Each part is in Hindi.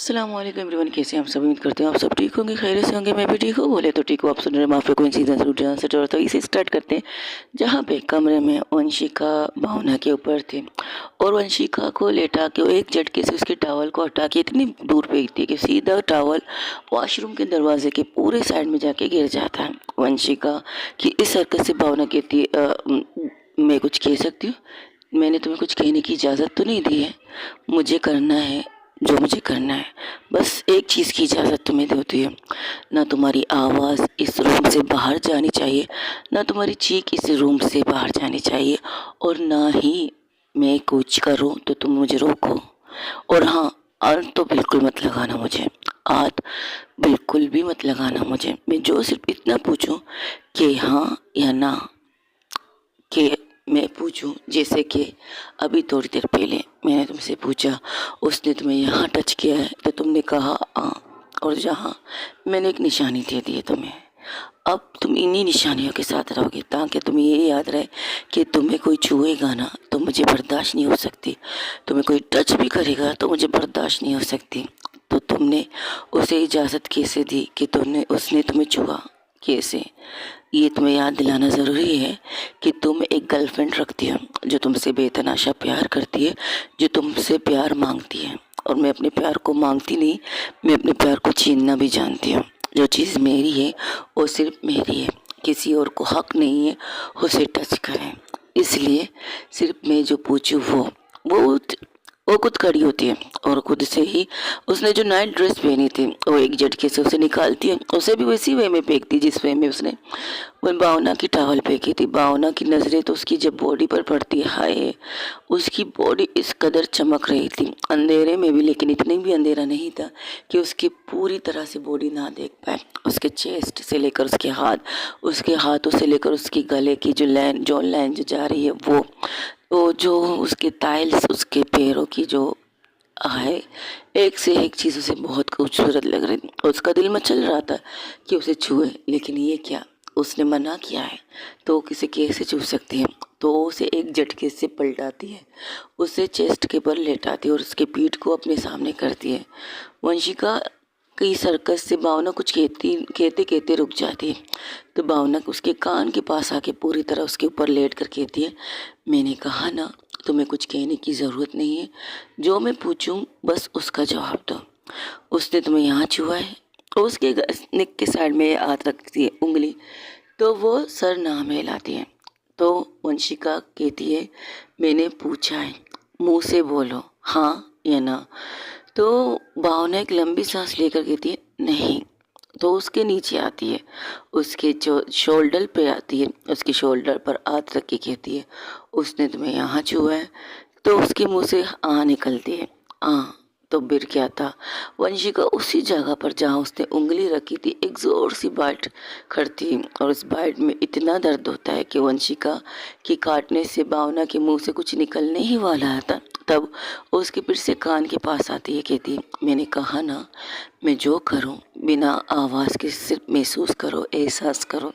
अस्सलामुअलैकुम एवरीवन, कैसे हैं आप सभी। उम्मीद करते हैं आप सब ठीक होंगे, खैरियत से होंगे। मैं भी ठीक हूँ, बोले तो ठीक हूँ। आप सुन रहे हैं माफिया कोइंसिडेंस रूटीन से तो इसे स्टार्ट करते हैं। जहाँ पे कमरे में वंशिका भावना के ऊपर थे और वंशिका को लेटा के वो एक झटके से उसके टॉवल को हटा के इतनी दूर फेंकती है कि सीधा टॉवल वॉशरूम के दरवाजे के पूरे साइड में जाके गिर जाता है। वंशिका की इस हरकत से भावना कहती है मैं कुछ कह सकती हूँ? मैंने तुम्हें कुछ कहने की इजाज़त तो नहीं दी है। मुझे करना है जो मुझे करना है। बस एक चीज़ की इजाज़त तुम्हें देती है, ना तुम्हारी आवाज़ इस रूम से बाहर जानी चाहिए, ना तुम्हारी चीख इस रूम से बाहर जानी चाहिए, और ना ही मैं कुछ करूं तो तुम मुझे रोको। और हाँ, आग तो बिल्कुल मत लगाना मुझे, आग बिल्कुल भी मत लगाना मुझे। मैं जो सिर्फ इतना पूछूं कि हाँ या ना, कि मैं पूछूं, जैसे कि अभी थोड़ी देर पहले मैंने तुमसे पूछा, उसने तुम्हें यहाँ टच किया है तो तुमने कहा हाँ, और जहाँ मैंने एक निशानी दे दी है तुम्हें। अब तुम इन्हीं निशानियों के साथ रहोगे ताकि तुम्हें ये याद रहे कि तुम्हें कोई छुएगा ना तो मुझे बर्दाश्त नहीं हो सकती, तुम्हें कोई टच भी करेगा तो मुझे बर्दाश्त नहीं हो सकती। तो तुमने उसे इजाज़त कैसे दी कि उसने तुम्हें छुआ कैसे? ये तुम्हें याद दिलाना ज़रूरी है कि तुम एक गर्लफ्रेंड रखती हो जो तुमसे बेतनाशा प्यार करती है, जो तुमसे प्यार मांगती है। और मैं अपने प्यार को मांगती नहीं, मैं अपने प्यार को छीनना भी जानती हूँ। जो चीज़ मेरी है वो सिर्फ मेरी है, किसी और को हक नहीं है उसे टच करें। इसलिए सिर्फ मैं जो पूछूँ वो वो खुद खड़ी होती है और खुद से ही उसने जो नाइट ड्रेस पहनी थी वो एक झटके से उसे निकालती है, उसे भी वैसी वे में फेंकती जिस वे में उसने वो भावना की टॉवल फेंकी थी। भावना की नज़रें तो उसकी जब बॉडी पर पड़ती है, हाय, उसकी बॉडी इस कदर चमक रही थी अंधेरे में भी, लेकिन इतनी भी अंधेरा नहीं था कि उसकी पूरी तरह से बॉडी ना देख पाए। उसके चेस्ट से लेकर उसके हाथ, उसके हाथों से लेकर उसके गले की जो लाइन जो जा रही है वो जो उसके टाइल्स, उसके पैरों की जो है, एक से एक चीज़ उसे बहुत खूबसूरत लग रही थी। उसका दिल मचल रहा था कि उसे छुए, लेकिन ये क्या, उसने मना किया है तो वो किसे कैसे छू सकती है। तो उसे एक झटके से पलटाती है, उसे चेस्ट के पर लेटाती है और उसके पीठ को अपने सामने करती है। वंशिका कई सर्कस से भावना कुछ कहते कहते रुक जाती है, तो भावना उसके कान के पास आके पूरी तरह उसके ऊपर लेट कर कहती है, मैंने कहा ना तुम्हें कुछ कहने की ज़रूरत नहीं है, जो मैं पूछूं बस उसका जवाब दो। उसने तुम्हें यहाँ छुआ है? उसके निक के साइड में हाथ रखती है उंगली, तो वो सर ना हिलाती है। तो वंशिका कहती है, मैंने पूछा है, मुंह से बोलो हाँ या ना। तो भावना एक लंबी सांस लेकर कहती है नहीं। तो उसके नीचे आती है, उसके जो शोल्डर पे आती है, उसके शोल्डर पर हाथ रख के कहती है, उसने तुम्हें यहाँ छुआ है? तो उसके मुंह से आ निकलती है, आ। तो बिर क्या था, वंशिका उसी जगह पर जहाँ उसने उंगली रखी थी एक जोर सी बाइट करती है, और उस बाइट में इतना दर्द होता है कि वंशिका के काटने से भावना के मुंह से कुछ निकलने ही वाला था। तब उसके फिर से कान के पास आती है, कहती है, मैंने कहा ना मैं जो करूं बिना आवाज़ के सिर्फ महसूस करो, एहसास करो,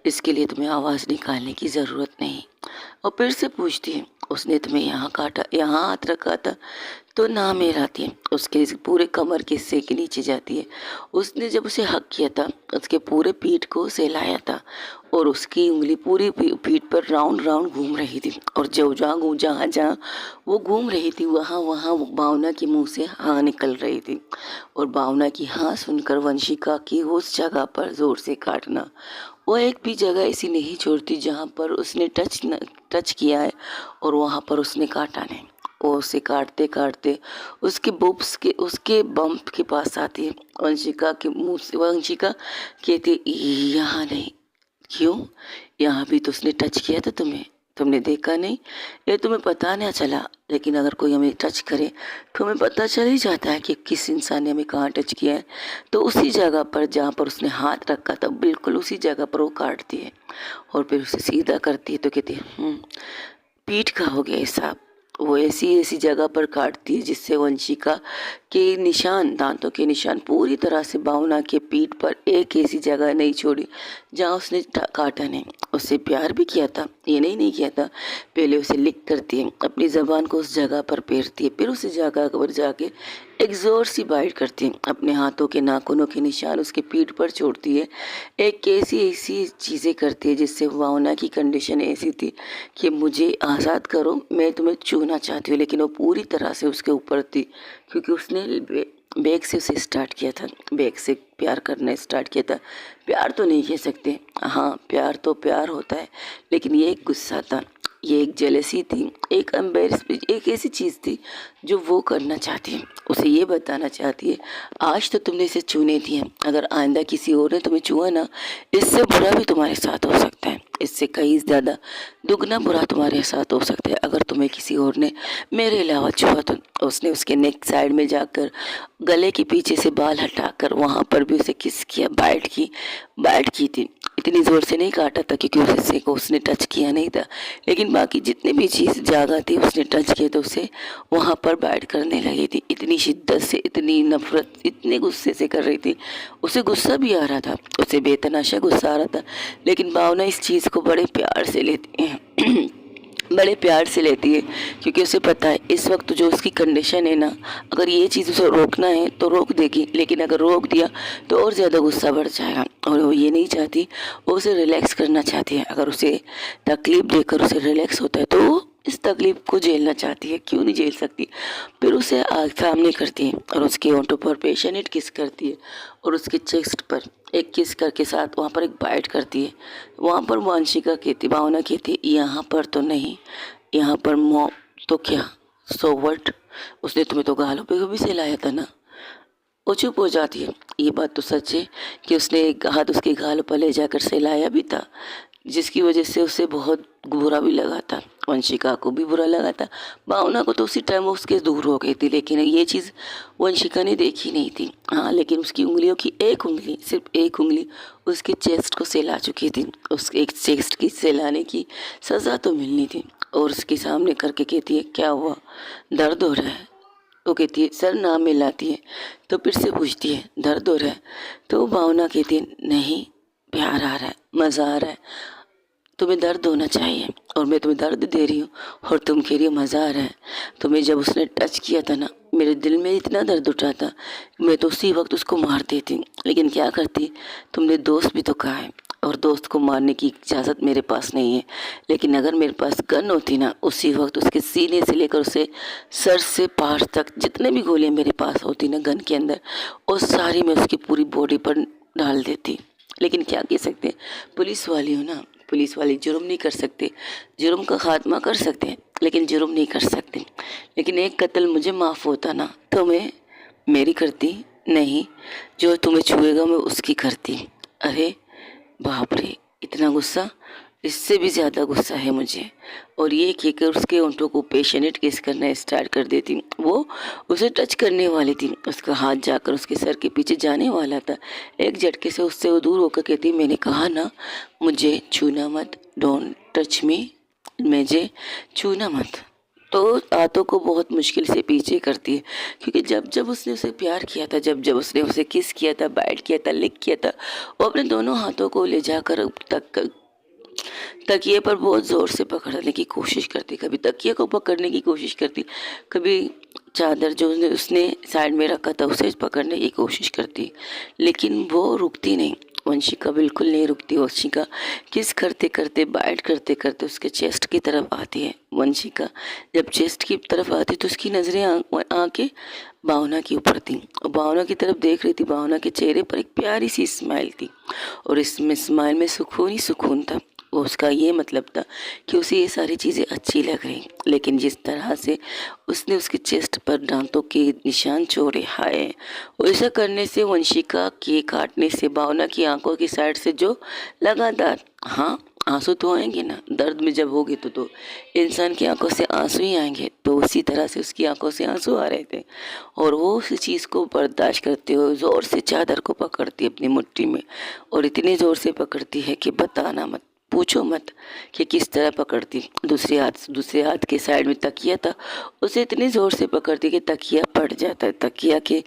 इसके लिए तुम्हें आवाज़ निकालने की ज़रूरत नहीं। और फिर से पूछती है, उसने तुम्हें यहाँ काटा, यहाँ हाथ रखा था? तो ना मेरा आती है, उसके पूरे कमर के हिस्से के नीचे जाती है। उसने जब उसे हक किया था उसके पूरे पीठ को सहलाया था और उसकी उंगली पूरी पीठ पर राउंड राउंड घूम रही थी, और जहाँ जहाँ वो घूम रही थी वहाँ वहाँ भावना के मुंह से हाँ निकल रही थी। और भावना की हाँ सुनकर वंशिका की उस जगह पर जोर से काटना, वो एक भी जगह ऐसी नहीं छोड़ती जहाँ पर उसने टच किया है और वहाँ पर उसने काटा नहीं। वो उसे काटते काटते उसके बुब्स के, उसके बम्प के पास आती है। वंशिका के मुंह से वंशिका कहती, यहाँ नहीं। क्यों? यहाँ भी तो उसने टच किया था तुम्हें, तुमने देखा नहीं? ये तुम्हें पता ना चला, लेकिन अगर कोई हमें टच करे तो हमें पता चल ही जाता है कि किस इंसान ने हमें कहाँ टच किया है। तो उसी जगह पर जहाँ पर उसने हाथ रखा था बिल्कुल उसी जगह पर वो काटती है और फिर उसे सीधा करती है। तो कहती है पीठ का हो गया हिसाब। वो ऐसी ऐसी जगह पर काटती है जिससे वंशिका के निशान, दांतों के निशान पूरी तरह से भावना के पीठ पर एक ऐसी जगह नहीं छोड़ी जहाँ उसने काटा नहीं। उससे प्यार भी किया था, ये नहीं किया था। पहले उसे लिख करती है, अपनी ज़बान को उस जगह पर फेरती है, फिर उस जगह पर जाके एक ज़ोर सी बाइट करती है। अपने हाथों के नाखूनों के निशान उसके पीठ पर छोड़ती है। एक ऐसी ऐसी चीज़ें करती है जिससे भावना की कंडीशन ऐसी थी कि मुझे आज़ाद करो, मैं तुम्हें छूना चाहती हूँ, लेकिन वो पूरी तरह से उसके ऊपर थी, क्योंकि उसने बैग से उसे स्टार्ट किया था, बैग से प्यार करना स्टार्ट किया था। प्यार तो नहीं कह सकते, हाँ प्यार तो प्यार होता है, लेकिन ये एक गुस्सा था, ये एक जेलसी थी, एक एम्बेरसमेंट, एक ऐसी चीज़ थी जो वो करना चाहती है। उसे ये बताना चाहती है, आज तो तुमने इसे छूने दिए, अगर आइंदा किसी और ने तुम्हें छुआ ना, इससे बुरा भी तुम्हारे साथ हो सकता है, इससे कहीं ज़्यादा दुगना बुरा तुम्हारे साथ हो सकता है अगर तुम्हें किसी और ने मेरे अलावा छुआ तो। उसने उसके नेक साइड में जाकर गले के पीछे से बाल हटाकर वहाँ पर भी उसे किस किया, बाइट की थी। इतनी ज़ोर से नहीं काटा था क्योंकि उसे को उसने टच किया नहीं था, लेकिन बाकी जितनी भी चीज़ जगह थी उसने टच किया तो उसे वहाँ पर बाइट करने लगी थी। इतनी शिद्दत से, इतनी नफरत, इतने गुस्से से कर रही थी। उसे गुस्सा भी आ रहा था, उसे बेतनाशा गुस्सा आ रहा था, लेकिन भावना इस चीज़ को बड़े प्यार से लेती है बड़े प्यार से लेती है, क्योंकि उसे पता है इस वक्त जो उसकी कंडीशन है ना, अगर ये चीज़ उसे रोकना है तो रोक देगी, लेकिन अगर रोक दिया तो और ज़्यादा गुस्सा बढ़ जाएगा, और वो ये नहीं चाहती, वो उसे रिलैक्स करना चाहती है। अगर उसे तकलीफ़ देकर उसे रिलैक्स होता है तो वो इस तकलीफ को झेलना चाहती है, क्यों नहीं झेल सकती। फिर उसे सामने करती है और उसके होंठों पर पेशेनेट किस करती है, और उसके चेस्ट पर एक किस करके साथ वहाँ पर एक बाइट करती है। वहाँ पर वंशिका कहती, भावना कहती, यहाँ पर तो नहीं, यहाँ पर मो तो क्या, सो व्हाट, उसने तुम्हें तो गालों पे भी सहलाया था ना। वो चुप हो जाती है। ये बात तो सच है कि उसने एक हाथ उसके गालों पर ले जाकर सहलाया भी था, जिसकी वजह से उसे बहुत बुरा भी लगा था, वंशिका को भी बुरा लगा था। भावना को तो उसी टाइम वो उसके दूर हो गई थी, लेकिन ये चीज़ वंशिका ने देखी नहीं थी। हाँ, लेकिन उसकी उंगलियों की एक उंगली, सिर्फ एक उंगली उसके चेस्ट को सहला चुकी थी। उस एक चेस्ट की सहलाने की सज़ा तो मिलनी थी। और उसके सामने करके कहती है, क्या हुआ, दर्द हो रहा है। वो कहती है, सर नाम मिलाती है, तो फिर से पूछती है, दर्द हो रहा है। तो भावना कहती है, नहीं, प्यार आ रहा है, मज़ा आ रहा है, तुम्हें दर्द होना चाहिए और मैं तुम्हें दर्द दे रही हूँ, और तुम कह रही हो मज़ा आ रहा है। तुम्हें जब उसने टच किया था ना, मेरे दिल में इतना दर्द उठा था, मैं तो उसी वक्त उसको मार देती, लेकिन क्या करती, तुमने दोस्त भी तो कहा है, और दोस्त को मारने की इजाज़त मेरे पास नहीं है, लेकिन अगर मेरे पास गन होती ना, उसी वक्त उसके सीने से लेकर उसे सर से पार तक जितने भी गोलियाँ मेरे पास होती ना गन के अंदर, वो सारी मैं उसकी पूरी बॉडी पर डाल देती। लेकिन क्या कह सकते हैं, पुलिस वाली हो ना, पुलिस वाले जुर्म नहीं कर सकते, जुर्म का खात्मा कर सकते हैं लेकिन जुर्म नहीं कर सकते। लेकिन एक कत्ल मुझे माफ़ होता ना तो मैं मेरी करती नहीं, जो तुम्हें छुएगा मैं उसकी करती। अरे बाप रे, इतना गुस्सा, इससे भी ज़्यादा गुस्सा है मुझे। और ये कहकर उसके होंठों को पेशेनेट किस करना स्टार्ट कर देती। वो उसे टच करने वाली थी, उसका हाथ जाकर उसके सर के पीछे जाने वाला था। एक झटके से उससे वो दूर होकर कहती, मैंने कहा ना मुझे छूना मत, डोंट टच मी, मुझे छूना मत। तो हाथों को बहुत मुश्किल से पीछे करती है, क्योंकि जब जब उसने उसे प्यार किया था, जब जब उसने उसे किस किया था, बाइट किया था, लिक किया था, वो अपने दोनों हाथों को ले जाकर तकिए पर बहुत ज़ोर से पकड़ने की कोशिश करती, कभी तकिए को पकड़ने की कोशिश करती, कभी चादर जो उसने साइड में रखा था उसे पकड़ने की कोशिश करती, लेकिन वो रुकती नहीं। वंशिका बिल्कुल नहीं रुकती। वंशिका किस करते करते, बाइट करते करते उसके चेस्ट की तरफ आती है। वंशिका जब चेस्ट की तरफ आती तो उसकी नज़रें आके भावना के ऊपर थी, और भावना की तरफ देख रही थी। भावना के चेहरे पर एक प्यारी सी स्माइल थी, और इसमें स्माइल में सुकून ही सुकून था। उसका ये मतलब था कि उसे ये सारी चीज़ें अच्छी लग रही, लेकिन जिस तरह से उसने उसके चेस्ट पर दांतों के निशान छोड़े, हाय, वैसा करने से, वंशिका के काटने से भावना की आंखों की साइड से जो लगातार, हाँ आंसू तो आएंगे ना, दर्द में जब होगी तो इंसान की आंखों से आंसू ही आएंगे, तो उसी तरह से उसकी आंखों से आंसू आ रहे थे। और वो उस चीज़ को बर्दाश्त करते हुए ज़ोर से चादर को पकड़ती है अपनी मुट्ठी में, और इतनी ज़ोर से पकड़ती है कि बताना मत। पूछो मत कि किस तरह पकड़ती। दूसरे हाथ के साइड में तकिया था, उसे इतनी ज़ोर से पकड़ती कि तकिया फट जाता है, तकिया के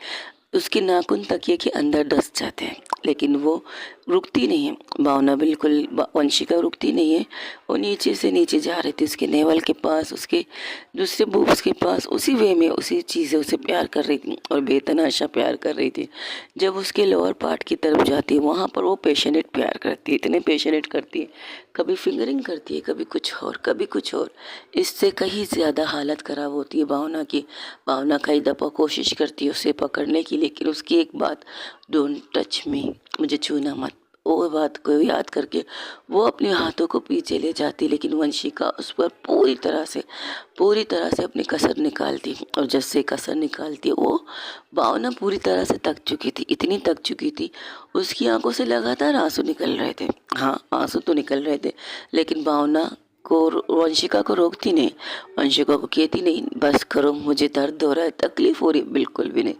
उसके नाखून तकिए के अंदर डस जाते हैं। लेकिन वो रुकती नहीं है, भावना बिल्कुल वंशिका रुकती नहीं है। वो नीचे से नीचे जा रही थी, उसके नेवल के पास, उसके दूसरे बूब्स के पास, उसी वे में उसी चीज़ से उसे प्यार कर रही थी और बेतहाशा प्यार कर रही थी। जब उसके लोअर पार्ट की तरफ जाती है वहाँ पर वो पैशनेट प्यार करती है, इतने पैशनेट करती है, कभी फिंगरिंग करती है, कभी कुछ और कभी कुछ और। इससे कहीं ज़्यादा हालत ख़राब होती है भावना की। भावना कई दफ़ा कोशिश करती है उसे पकड़ने की, लेकिन उसकी एक बात, डोंट टच मी, मुझे छूना मत, वो बात को याद करके वो अपने हाथों को पीछे ले जाती। लेकिन वंशिका उस पर पूरी तरह से अपनी कसर निकालती, और जैसे कसर निकालती वो भावना पूरी तरह से थक चुकी थी, इतनी थक चुकी थी, उसकी आंखों से लगातार आंसू निकल रहे थे। हाँ, आंसू तो निकल रहे थे, लेकिन भावना को वंशिका को रोकती नहीं, वंशिका को कहती नहीं बस करो, मुझे दर्द हो रहा है, तकलीफ हो रही है, बिल्कुल भी नहीं।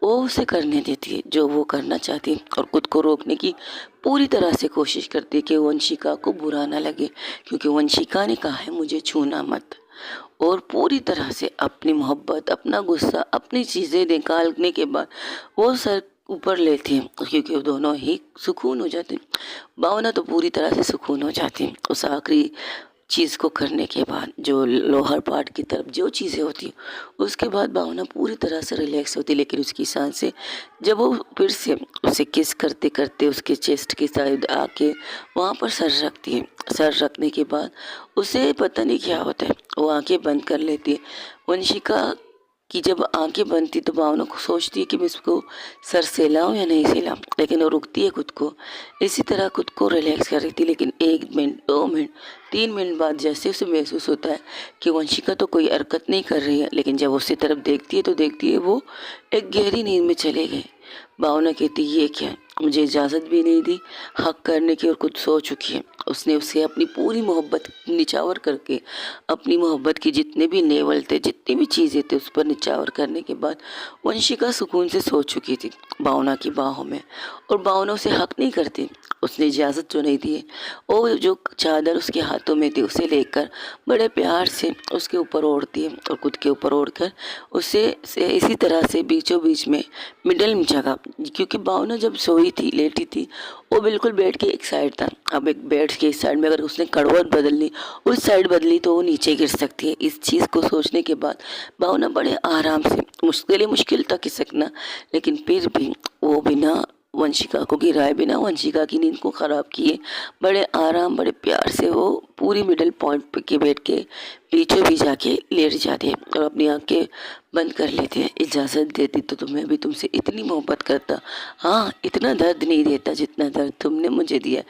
वो उसे करने देती है जो वो करना चाहती है, और खुद को रोकने की पूरी तरह से कोशिश करती है कि वंशिका को बुरा ना लगे, क्योंकि वंशिका ने कहा है मुझे छूना मत। और पूरी तरह से अपनी मोहब्बत, अपना गुस्सा, अपनी चीज़ें निकालने के बाद वो सर ऊपर लेती हैं, क्योंकि वो दोनों ही सुकून हो जाते हैं। भावना तो पूरी तरह से सुकून हो जाती है उस आखिरी चीज़ को करने के बाद, जो लोअर पार्ट की तरफ जो चीज़ें होती हैं, उसके बाद भावना पूरी तरह से रिलैक्स होती है। लेकिन उसकी सांसें, जब वो फिर से उसे किस करते करते उसके चेस्ट के साइड आके वहाँ पर सर रखती है, सर रखने के बाद उसे पता नहीं क्या होता है, वो आंखें बंद कर लेती है। वंशिका कि जब आंखें बनती तो भावना को सोचती है कि मैं इसको सर सहलाऊं या नहीं सहलाऊं, लेकिन वो रुकती है खुद को, इसी तरह खुद को रिलैक्स कर रही थी। लेकिन 1 मिनट, 2 मिनट, 3 मिनट बाद जैसे उसे महसूस होता है कि वंशिका तो कोई हरकत नहीं कर रही है, लेकिन जब उसकी तरफ देखती है तो देखती है वो एक गहरी नींद में चले गए। भावना कहती ये क्या, मुझे इजाज़त भी नहीं दी हक करने की और खुद सो चुकी है। उसने उसे अपनी पूरी मोहब्बत निछावर करके, अपनी मोहब्बत की जितने भी नेवल थे, जितनी भी चीज़ें थे, उस पर निछावर करने के बाद वंशिका सुकून से सो चुकी थी भावना की बाहों में। और भावना उसे हक नहीं करती, उसने इजाज़त जो नहीं दी है, वो जो चादर उसके हाथों में थी उसे लेकर बड़े प्यार से उसके ऊपर ओढ़ती है, और खुद के ऊपर ओढ़कर उसे इसी तरह से बीचों बीच में मिडल में जगह, क्योंकि भावना जब सोई थी, लेटी थी, वो बिल्कुल बेड के एक साइड था। अब एक बेड के इस साइड में अगर उसने करवट बदलनी, उस साइड बदली तो वो नीचे गिर सकती है। इस चीज़ को सोचने के बाद भावना बड़े आराम से, मुश्किल था खिसकना, लेकिन फिर भी वो बिना वंशिका को गिराए, बिना वंशिका की नींद को ख़राब किए, बड़े आराम, बड़े प्यार से वो पूरी मिडल पॉइंट पे के बैठ के बीचों बीच जाके लेट जाते हैं और अपनी आंखें बंद कर लेते हैं। इजाज़त देती तो मैं भी तुमसे इतनी मोहब्बत करता, हाँ, इतना दर्द नहीं देता जितना दर्द तुमने मुझे दिया।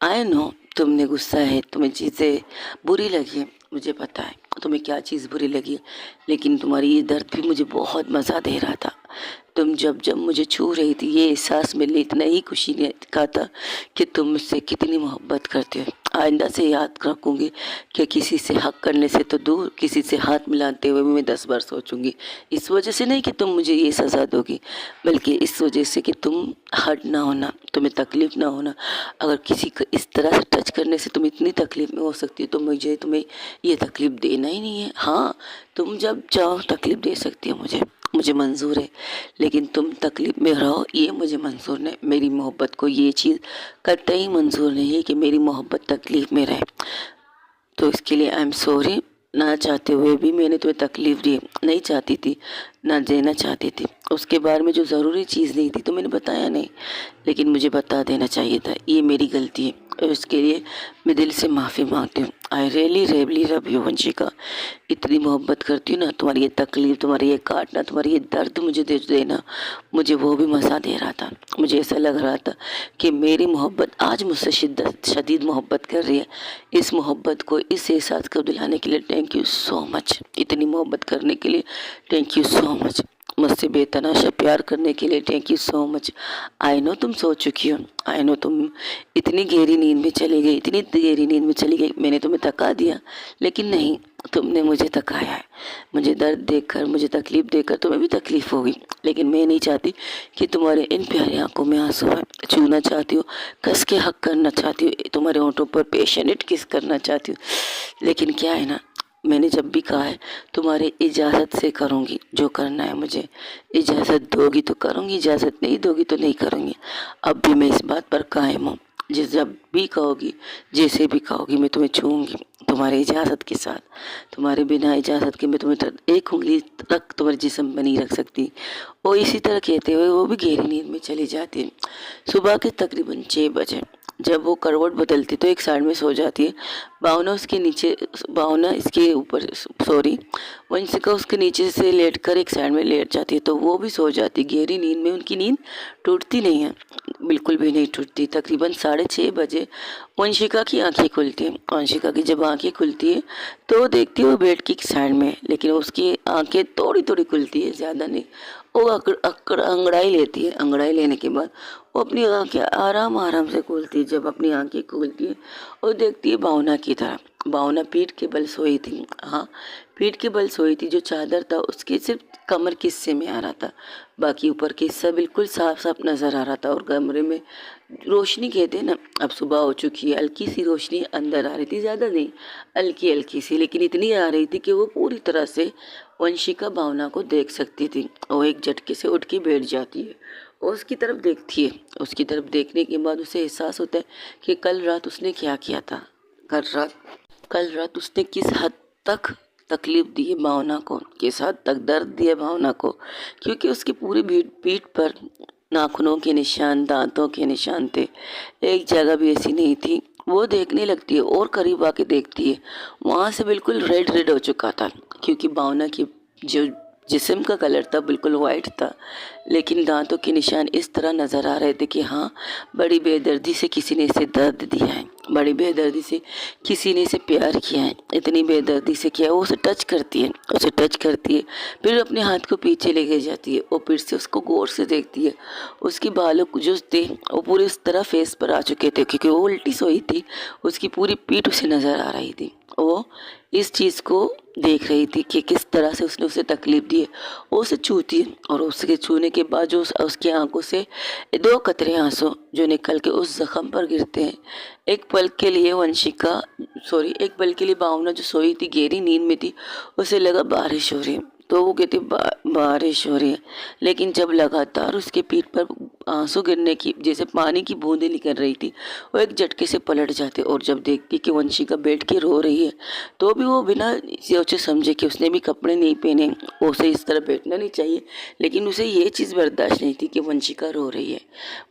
आई नो तुमने गुस्सा है, तुम्हें चीज़ें बुरी लगी है, मुझे पता है तुम्हें क्या चीज़ बुरी लगी, लेकिन तुम्हारी ये दर्द भी मुझे बहुत मज़ा दे रहा था। तुम जब जब मुझे छू रही थी, ये एहसास मेरे लिए इतना ही खुशी ने कहा था कि तुम मुझसे कितनी मोहब्बत करते हो। आइंदा से याद रखूँगी कि किसी से हक करने से तो दूर, किसी से हाथ मिलाते हुए मैं 10 बार सोचूंगी। इस वजह से नहीं कि तुम मुझे ये सज़ा दोगी, बल्कि इस वजह से कि तुम हर्ट ना होना, तुम्हें तकलीफ़ ना होना। अगर किसी को इस तरह से टच करने से तुम इतनी तकलीफ़ में हो सकती हो, तो मुझे तुम्हें ये तकलीफ़ देना ही नहीं है। हाँ, तुम जब चाहो तकलीफ़ दे सकती हो, मुझे मंजूर है, लेकिन तुम तकलीफ़ में रहो ये मुझे मंजूर नहीं। मेरी मोहब्बत को ये चीज़ कतई मंजूर नहीं है कि मेरी मोहब्बत तकलीफ़ में रहे। तो इसके लिए आई एम सॉरी। ना चाहते हुए भी मैंने तुम्हें तकलीफ़ दी, नहीं चाहती थी, ना देना चाहती थी। उसके बारे में जो ज़रूरी चीज़ नहीं थी तो मैंने बताया नहीं, लेकिन मुझे बता देना चाहिए था। ये मेरी गलती है और इसके लिए मैं दिल से माफ़ी मांगती हूँ। आई रियली लव यू वंशिका। इतनी मोहब्बत करती हूँ ना, तुम्हारी ये तकलीफ़, तुम्हारी ये काटना, तुम्हारी ये दर्द मुझे दे देना, मुझे वो भी मज़ा दे रहा था। मुझे ऐसा लग रहा था कि मेरी मोहब्बत आज मुझसे शदीद मोहब्बत कर रही है। इस मोहब्बत को, इस एहसास को दिलाने के लिए थैंक यू सो मच। इतनी मोहब्बत करने के लिए थैंक यू सो मच। मुझसे बेतनाशा प्यार करने के लिए thank you so much. I know तुम सो चुकी हो, आई नो तुम इतनी गहरी नींद में चली गई, इतनी गहरी नींद में चली गई, मैंने तुम्हें थका दिया, लेकिन नहीं, तुमने मुझे तकाया है, मुझे दर्द देखकर, मुझे तकलीफ़ देकर तुम्हें भी तकलीफ़ होगी, लेकिन मैं नहीं चाहती कि तुम्हारे इन प्यारी आंखों में आंसू आए। छूना चाहती हूँ, कस के हक करना चाहती हूँ, तुम्हारे होंठों पर पेशेंट किस करना चाहती हूँ, लेकिन क्या है ना, मैंने जब भी कहा है तुम्हारी इजाज़त से करूँगी जो करना है मुझे। इजाज़त दोगी तो करूँगी, इजाज़त नहीं दोगी तो नहीं करूँगी। अब भी मैं इस बात पर कायम हूँ, जिस जब भी कहोगी, जैसे भी कहोगी, मैं तुम्हें छूऊंगी तुम्हारी इजाज़त के साथ। तुम्हारे बिना इजाज़त के मैं तुम्हें एक उंगली तक तुम्हारे जिस्म पर नहीं रख सकती। और इसी तरह कहते हुए वो भी गहरी नींद में चली जाती है। सुबह के तकरीबन 6 बजे जब वो करवट बदलती तो एक साइड में सो जाती है। भावना उसके नीचे, भावना इसके ऊपर, सॉरी, वंशिका उसके नीचे से लेटकर एक साइड में लेट जाती है, तो वो भी सो जाती है। गहरी नींद में उनकी नींद टूटती नहीं है, बिल्कुल भी नहीं टूटती। तकरीबन 6:30 बजे वंशिका की आंखें खुलती हैं। वंशिका की जब आंखें खुलती है तो वो देखती है वो बेड की साइड में है, लेकिन उसकी आंखें थोड़ी थोड़ी खुलती है, ज़्यादा नहीं। वो अंगड़ाई लेती है। अंगड़ाई लेने के बाद वो अपनी आंखें आराम आराम से खोलती है। जब अपनी आंखें खोलती है और देखती है भावना की तरफ। भावना पीठ के बल सोई थी, हाँ, पीठ के बल सोई थी। जो चादर था उसके सिर्फ कमर के हिस्से में आ रहा था, बाकी ऊपर का हिस्सा बिल्कुल साफ साफ नज़र आ रहा था। और कमरे में रोशनी, कहते हैं ना, अब सुबह हो चुकी है, हल्की सी रोशनी अंदर आ रही थी, ज़्यादा नहीं, हल्की हल्की सी, लेकिन इतनी आ रही थी कि वो पूरी तरह से वंशिका भावना को देख सकती थी। वो एक झटके से उठ के बैठ जाती है और उसकी तरफ देखती है। उसकी तरफ देखने के बाद उसे एहसास होता है कि कल रात उसने क्या किया था। कल रात उसने किस हद तक तकलीफ दी है भावना को, किस हद तक दर्द दिया भावना को, क्योंकि उसकी पूरी पीठ पर नाखूनों के निशान, दांतों के निशान थे। एक जगह भी ऐसी नहीं थी। वो देखने लगती है और करीब आके देखती है, वहाँ से बिल्कुल रेड रेड हो चुका था, क्योंकि भावना की जो जिस्म का कलर था बिल्कुल वाइट था, लेकिन दांतों के निशान इस तरह नज़र आ रहे थे कि हाँ, बड़ी बेदर्दी से किसी ने इसे दर्द दिया है, बड़ी बेदर्दी से किसी ने इसे प्यार किया है। इतनी बेदर्दी से किया। वो उसे टच करती है, फिर अपने हाथ को पीछे लेके जाती है और फिर से उसको गौर से देखती है। उसके बालों को जो थे वो पूरे इस तरह फेस पर आ चुके थे, क्योंकि वो उल्टी सोई थी। उसकी पूरी पीठ उसे नज़र आ रही थी। वो इस चीज़ को देख रही थी कि किस तरह से उसने उसे तकलीफ दी है। वो उसे छूती है और उसके छूने के बाद जो उसकी आंखों से 2 कतरे आंसू जो निकल के उस जख्म पर गिरते हैं। एक पल के लिए भावना जो सोई थी, गहरी नींद में थी, उसे लगा बारिश हो रही है, तो वो कहती बारिश हो रही है। लेकिन जब लगातार उसके पीठ पर आंसू गिरने की, जैसे पानी की बूंदें निकल रही थी, वो एक झटके से पलट जाते और जब देखती कि वंशिका बैठ के रो रही है, तो भी वो बिना सोचे समझे कि उसने भी कपड़े नहीं पहने, उसे इस तरह बैठना नहीं चाहिए, लेकिन उसे ये चीज़ बर्दाश्त नहीं थी कि वंशिका रो रही है।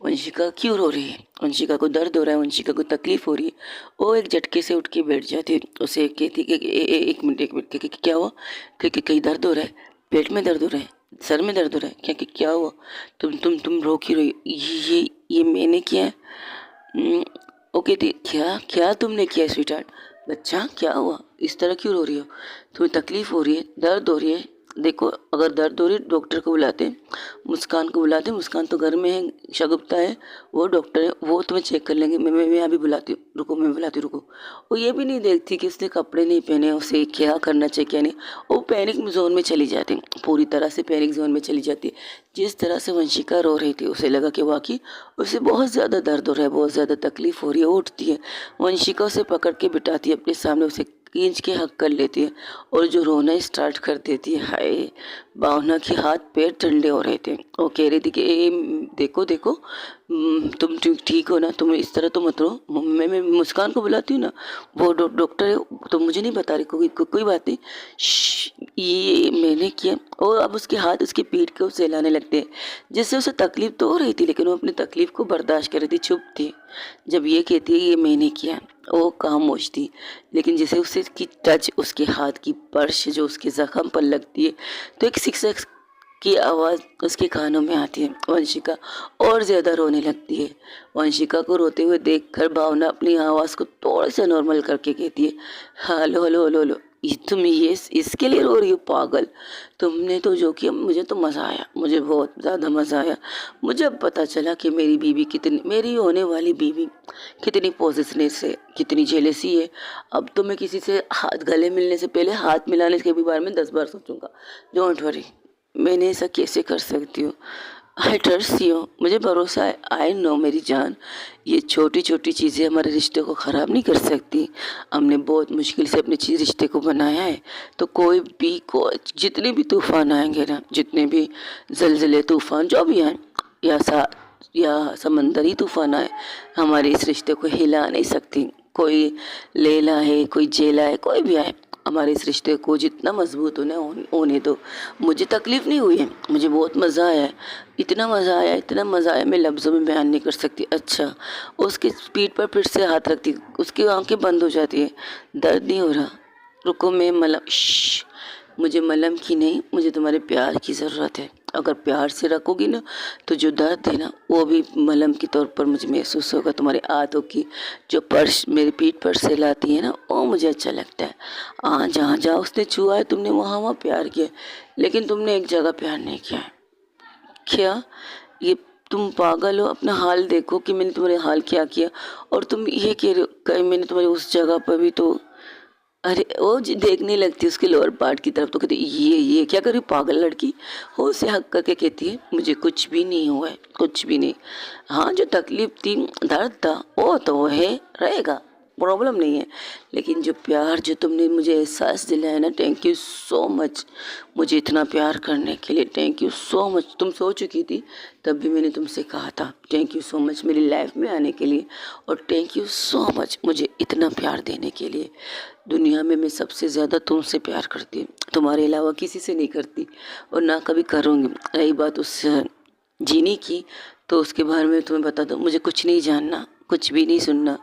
वंशिका क्यों रो रही है? वंशिका को दर्द हो रहा है, वंशिका को तकलीफ हो रही है। वो एक झटके से उठ के बैठ जाती, उसे कहती कि एक मिनट, क्या हुआ? कहीं दर्द हो रहा है? पेट में दर्द हो रहा है? सर में दर्द हो रहा है? क्या हुआ? तुम रो क्यों रही? ये मैंने किया है। वो कहती, क्या तुमने किया स्वीटहार्ट? बच्चा, क्या हुआ? इस तरह क्यों रो रही हो? तुम्हें तकलीफ हो रही है, दर्द हो रही है? देखो, अगर दर्द हो रही है डॉक्टर को बुलाते, मुस्कान को बुलाते। मुस्कान तो घर में है, शगुफ्ता है, वो डॉक्टर है, वो तुम्हें चेक कर लेंगे। मैं अभी बुलाती हूँ, रुको, मैं बुलाती हूँ, रुको। वो ये भी नहीं देखती कि उसने कपड़े नहीं पहने, उसे क्या करना चाहिए क्या नहीं। वो पैनिक जोन में चली जाती, पूरी तरह से पैनिक जोन में चली जाती। जिस तरह से वंशिका रो रही थी, उसे लगा कि वाकई उसे बहुत ज़्यादा दर्द हो रहा है, बहुत ज़्यादा तकलीफ हो रही है। वो उठती है, वंशिका उसे पकड़ के बिठाती है अपने सामने, उसे खींच के हक कर लेती है और जो रोना स्टार्ट कर देती है। हाय, भावना के हाथ पैर ठंडे हो रहे थे। वो कह रही थी कि देखो देखो, तुम ठीक हो ना, तुम इस तरह तो मत रो। मैं मुस्कान को बुलाती हूँ ना, वो डॉक्टर है, तो मुझे नहीं बता रही, कोई बात नहीं, ये मैंने किया। और अब उसके हाथ उसकी पीठ को सहलाने लगते हैं, जिससे उसे तकलीफ तो हो रही थी, लेकिन वो अपनी तकलीफ को बर्दाश्त कर रही थी, चुप थी। जब ये कहती है ये मैंने किया, वो खामोश थी, लेकिन जैसे उसे की टच, उसके हाथ की स्पर्श जो उसके जख्म पर लगती है, तो एक शिक्षक की आवाज़ उसके कानों में आती है। वंशिका और ज़्यादा रोने लगती है। वंशिका को रोते हुए देखकर भावना अपनी आवाज़ को थोड़ा सा नॉर्मल करके कहती है, हेलो हेलो हेलो हेलो, तुम ये इसके लिए रो रही हो पागल? तुमने तो जो किया, मुझे तो मज़ा आया, मुझे बहुत ज़्यादा मज़ा आया। मुझे अब पता चला कि मेरी बीवी कितनी, मेरी होने वाली बीवी कितनी पॉसेसिवनेस है, कितनी जेलसी है। अब तो मैं किसी से हाथ, गले मिलने से पहले हाथ मिलाने के भी बारे में 10 बार सोचूंगा। डोंट वरी, मैंने ऐसा कैसे कर सकती हूँ? आई ट्रस्ट यू, मुझे भरोसा है। आई नो मेरी जान, ये छोटी छोटी चीज़ें हमारे रिश्ते को ख़राब नहीं कर सकती। हमने बहुत मुश्किल से अपने चीज़ रिश्ते को बनाया है, तो को जितने भी तूफ़ान आएंगे ना, जितने भी ज़लज़ले तूफ़ान जो भी आए, या सा या समंदरी तूफ़ान आए, हमारे इस रिश्ते को हिला नहीं सकती। कोई लेला है, कोई जेला है, कोई भी आए, हमारे इस रिश्ते को जितना मजबूत होने दो। मुझे तकलीफ़ नहीं हुई है, मुझे बहुत मज़ा आया है। इतना मज़ा आया, इतना मज़ा आया, मैं लफ्ज़ों में बयान नहीं कर सकती। अच्छा, उसकी पीठ पर फिर से हाथ रखती, उसकी आंखें बंद हो जाती है। दर्द नहीं हो रहा, रुको, मैं मलम, मुझे मलम की नहीं, मुझे तुम्हारे प्यार की ज़रूरत है। अगर प्यार से रखोगी ना, तो जो दर्द है ना, वो भी मलम के तौर पर मुझे महसूस होगा। तुम्हारे हाथों की जो पर्श मेरी पीठ पर से लाती है ना, वो मुझे अच्छा लगता है। हाँ, जहाँ जहाँ उसने छुआ है, तुमने वहाँ वहाँ प्यार किया, लेकिन तुमने एक जगह प्यार नहीं किया है। क्या ये, तुम पागल हो? अपना हाल देखो कि मैंने तुम्हारे हाल क्या किया, और तुम ये कह रहे हो कहीं मैंने तुम्हारे उस जगह पर भी तो। अरे वो जी देखने लगती है उसके लोअर पार्ट की तरफ, तो कहती ये क्या कर रही पागल लड़की? हो से हक करके कहती है मुझे कुछ भी नहीं हुआ है, कुछ भी नहीं। हाँ, जो तकलीफ थी, दर्द था, वो है, रहेगा, प्रॉब्लम नहीं है। लेकिन जो प्यार, जो तुमने मुझे एहसास दिलाया ना, थैंक यू सो मच। मुझे इतना प्यार करने के लिए थैंक यू सो मच। तुम सो चुकी थी तब भी मैंने तुमसे कहा था थैंक यू सो मच मेरी लाइफ में आने के लिए, और थैंक यू सो मच मुझे इतना प्यार देने के लिए। दुनिया में मैं सबसे ज़्यादा तुमसे प्यार करती हूँ, तुम्हारे अलावा किसी से नहीं करती, और ना कभी करूँगी। रही बात उस जीने की, तो उसके बारे में तुम्हें बता दो, मुझे कुछ नहीं जानना, कुछ भी नहीं सुनना।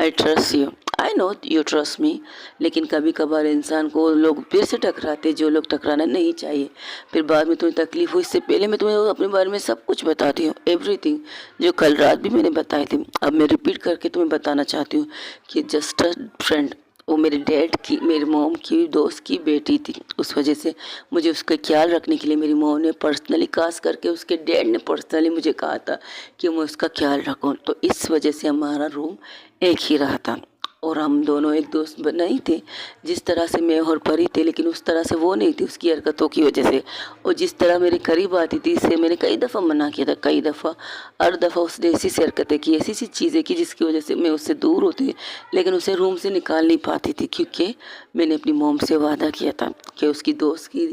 I trust you, I know you trust me. लेकिन कभी कभार इंसान को लोग फिर से टकराते, जो लोग टकराना नहीं चाहिए। फिर बाद में तुम्हें तकलीफ हुई, इससे पहले मैं तुम्हें अपने बारे में सब कुछ बताती हूँ, एवरीथिंग, जो कल रात भी मैंने बताई थी। अब मैं रिपीट करके तुम्हें बताना चाहती हूँ कि जस्ट अ फ्रेंड, वो मेरे डैड की, मेरी मॉम की दोस्त की बेटी थी। उस वजह से मुझे उसका ख्याल रखने के लिए मेरी मॉम ने पर्सनली, खास करके उसके डैड ने पर्सनली मुझे कहा था कि मैं उसका ख्याल रखूं। तो इस वजह से हमारा रूम एक ही रहा था, और हम दोनों एक दोस्त नहीं थे। जिस तरह से मैं और परी थे, लेकिन उस तरह से वो नहीं थी, उसकी हरकतों की वजह से। और जिस तरह मेरे करीब आती थी, इससे मैंने कई दफ़ा मना किया था, कई दफ़ा, हर दफ़ा उसने ऐसी सी हरकतें की, ऐसी सी चीज़ें की, जिसकी वजह से मैं उससे दूर होती, लेकिन उसे रूम से निकाल नहीं पाती थी। क्योंकि मैंने अपनी मोम से वादा किया था कि उसकी दोस्त की,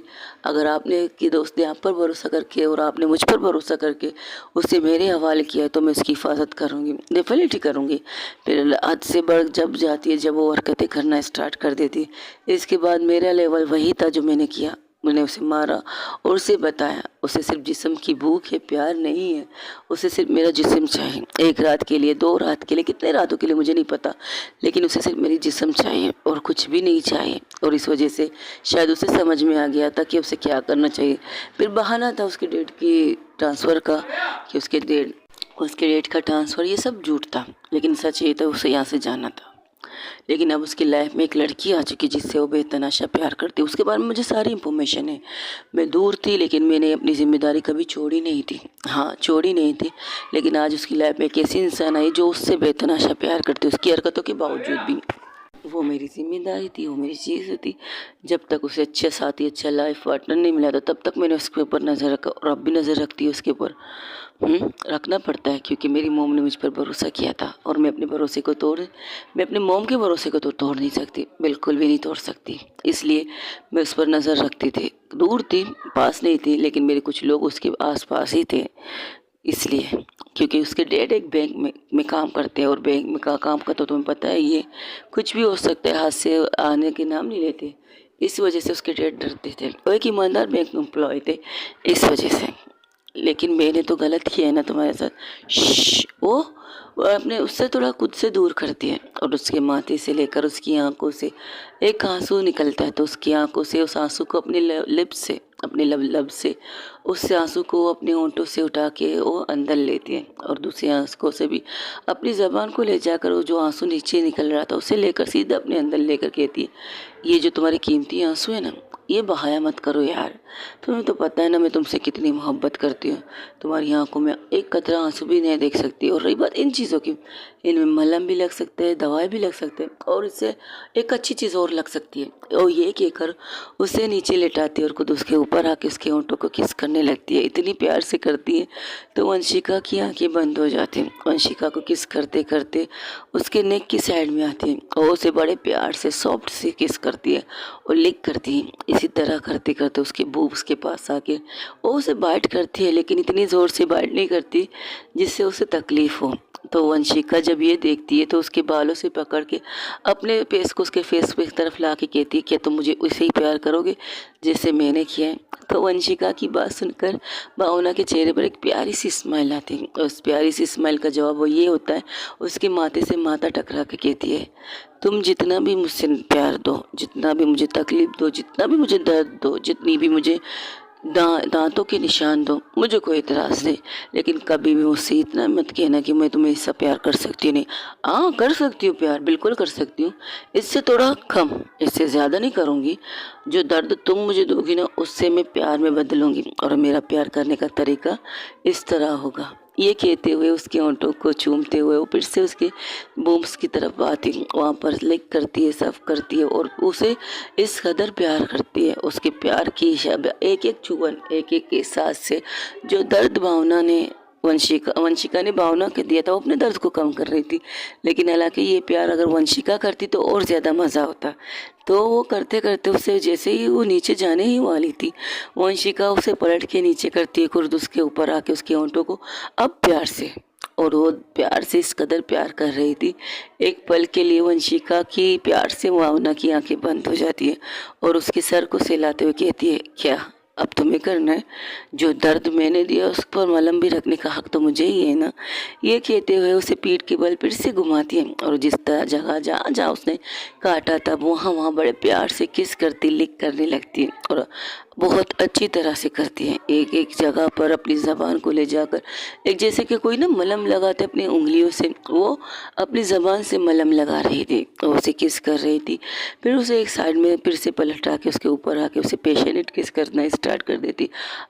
अगर आपने की दोस्त ने आप पर भरोसा करके और आपने मुझ पर भरोसा करके उसे मेरे हवाले किया है, तो मैं उसकी हिफाजत करूँगी, डेफिनेटली करूँगी। फिर हद से बढ़ जब जाती है, जब वो हरकतें करना स्टार्ट कर देती, इसके बाद मेरा लेवल वही था जो मैंने किया। मैंने उसे मारा और उसे बताया, उसे सिर्फ जिस्म की भूख है, प्यार नहीं है। उसे सिर्फ मेरा जिस्म चाहिए, एक रात के लिए, 2 रात के लिए, कितने रातों के लिए मुझे नहीं पता, लेकिन उसे सिर्फ मेरी जिस्म चाहिए और कुछ भी नहीं चाहिए। और इस वजह से शायद उसे समझ में आ गया था कि उसे क्या करना चाहिए। फिर बहाना था उसके डेट की ट्रांसफ़र का, कि उसके डेट का ट्रांसफ़र, ये सब झूठ था, लेकिन सच ये था उसे यहाँ से जाना था। लेकिन अब उसकी लाइफ में एक लड़की आ चुकी जिससे वो बेतहाशा प्यार करती है। उसके बारे में मुझे सारी इन्फॉर्मेशन है। मैं दूर थी, लेकिन मैंने अपनी जिम्मेदारी कभी छोड़ी नहीं थी। हाँ, छोड़ी नहीं थी, लेकिन आज उसकी लाइफ में एक ऐसी इंसान आई जो उससे बेतहाशा प्यार करती है, उसकी हरकतों के बावजूद भी। वो मेरी जिम्मेदारी थी, वो मेरी चीज़ थी। जब तक उसे अच्छा साथी, अच्छा लाइफ पार्टनर नहीं मिला था, तब तक मैंने उसके ऊपर नज़र रखा, और अब भी नज़र रखती है उसके ऊपर। रखना पड़ता है, क्योंकि मेरी मोम ने मुझ पर भरोसा किया था, और मैं अपने मोम के भरोसे को तो तोड़ नहीं सकती, बिल्कुल भी नहीं तोड़ सकती। इसलिए मैं उस पर नज़र रखती थी, दूर थी, पास नहीं थी, लेकिन मेरे कुछ लोग उसके आस पास ही थे। इसलिए, क्योंकि उसके डैड एक बैंक में काम करते हैं, और बैंक में का काम का तो तुम्हें पता है, ये कुछ भी हो सकता है, हाथ से आने के नाम नहीं लेते। इस वजह से उसके डैड डरते थे। वो एक ईमानदार बैंक एम्प्लॉय थे, इस वजह से। लेकिन मैंने तो गलत किया है ना तुम्हारे साथ। वो अपने उससे थोड़ा खुद से दूर करती है, और उसके माथे से लेकर उसकी आंखों से एक आंसू निकलता है, तो उसकी आंखों से उस आंसू को अपनी लिप्स से अपने लब लब से उससे आंसू को अपने होंठों से उठा के वो अंदर लेती है और दूसरे आंसू से भी अपनी ज़बान को ले जाकर वो जो आंसू नीचे निकल रहा था उसे लेकर सीधा अपने अंदर लेकर कहती है, ये जो तुम्हारे कीमती आंसू है ना, ये बहाया मत करो यार। तुम्हें तो पता है ना मैं तुमसे कितनी मोहब्बत करती हूँ। तुम्हारी आंखों में एक कतरा आंसू भी नहीं देख सकती। और रही बात इन चीज़ों की, इनमें मलहम भी लग सकते हैं, दवाई भी लग सकते हैं और इससे एक अच्छी चीज़ और लग सकती है। और ये कहकर उसे नीचे लेटाती है और खुद उसके ऊपर आके उसके होंठों को किस करने लगती है। इतनी प्यार से करती है तो वंशिका की आंखें बंद हो जाती हैं। वंशिका को किस करते करते उसके नेक की साइड में आती है और उसे बड़े प्यार से सॉफ्ट से किस करती है और लिक करती है। इसी तरह करते करते उसके बूब्स के पास आके वो उसे बाइट करती है, लेकिन इतनी ज़ोर से बाइट नहीं करती जिससे उसे तकलीफ़ हो। तो वंशिका जब ये देखती है तो उसके बालों से पकड़ के अपने फेस को उसके फेस पे तरफ ला के कहती है, क्या तुम मुझे वैसे ही प्यार करोगे जैसे मैंने किया है? तो वंशिका की बात सुनकर भावना के चेहरे पर एक प्यारी सी स्माइल आती है। उस प्यारी सी स्माइल का जवाब वो ये होता है, उसके माथे से माथा टकरा के कहती है, तुम जितना भी मुझसे प्यार दो, जितना भी मुझे तकलीफ़ दो, जितना भी मुझे दर्द दो, जितनी भी मुझे दांतों के निशान दो, मुझे कोई इतराज़ नहीं, लेकिन कभी भी मुझसे इतना मत कहना कि मैं तुम्हें इससे प्यार कर सकती नहीं। हाँ कर सकती हूँ प्यार, बिल्कुल कर सकती हूँ, इससे थोड़ा कम, इससे ज़्यादा नहीं करूँगी। जो दर्द तुम मुझे दोगी ना उससे मैं प्यार में बदलूँगी और मेरा प्यार करने का तरीका इस तरह होगा। ये कहते हुए उसके होंठों को चूमते हुए वो फिर से उसके बूम्स की तरफ आती, वहाँ पर लिक करती है, सब करती है और उसे इस कदर प्यार करती है। उसके प्यार की शब्द एक एक चुभन, एक एक एहसास से जो दर्द भावना ने वंशिका ने भावना के दिया था वो अपने दर्द को कम कर रही थी। लेकिन हालांकि ये प्यार अगर वंशिका करती तो और ज़्यादा मज़ा होता। तो वो करते करते उसे जैसे ही वो नीचे जाने ही वाली थी, वंशिका उसे पलट के नीचे करती है, खुद उसके ऊपर आके उसके होंठों को अब प्यार से, और वो प्यार से इस कदर प्यार कर रही थी। एक पल के लिए वंशिका की प्यार से भावना की आंखें बंद हो जाती है और उसके सर को सहलाते हुए कहती है, क्या अब तुम्हें करना है? जो दर्द मैंने दिया उस पर मलहम भी रखने का हक तो मुझे ही है ना। ये कहते हुए उसे पीठ के बल फिर से घुमाती है और जिस तरह जगह जहाँ जहाँ उसने काटा था वहाँ वहाँ बड़े प्यार से किस करती, लिक करने लगती है और बहुत अच्छी तरह से करती है। एक एक जगह पर अपनी ज़बान को ले जाकर, एक जैसे कि कोई ना मलहम लगाते अपनी उंगलियों से, वो अपनी ज़बान से मलहम लगा रही थी और उसे किस कर रही थी। फिर उसे एक साइड में फिर से पलटा के उसके ऊपर आके उसे पेशेंट किस करना स्टार्ट कर देती।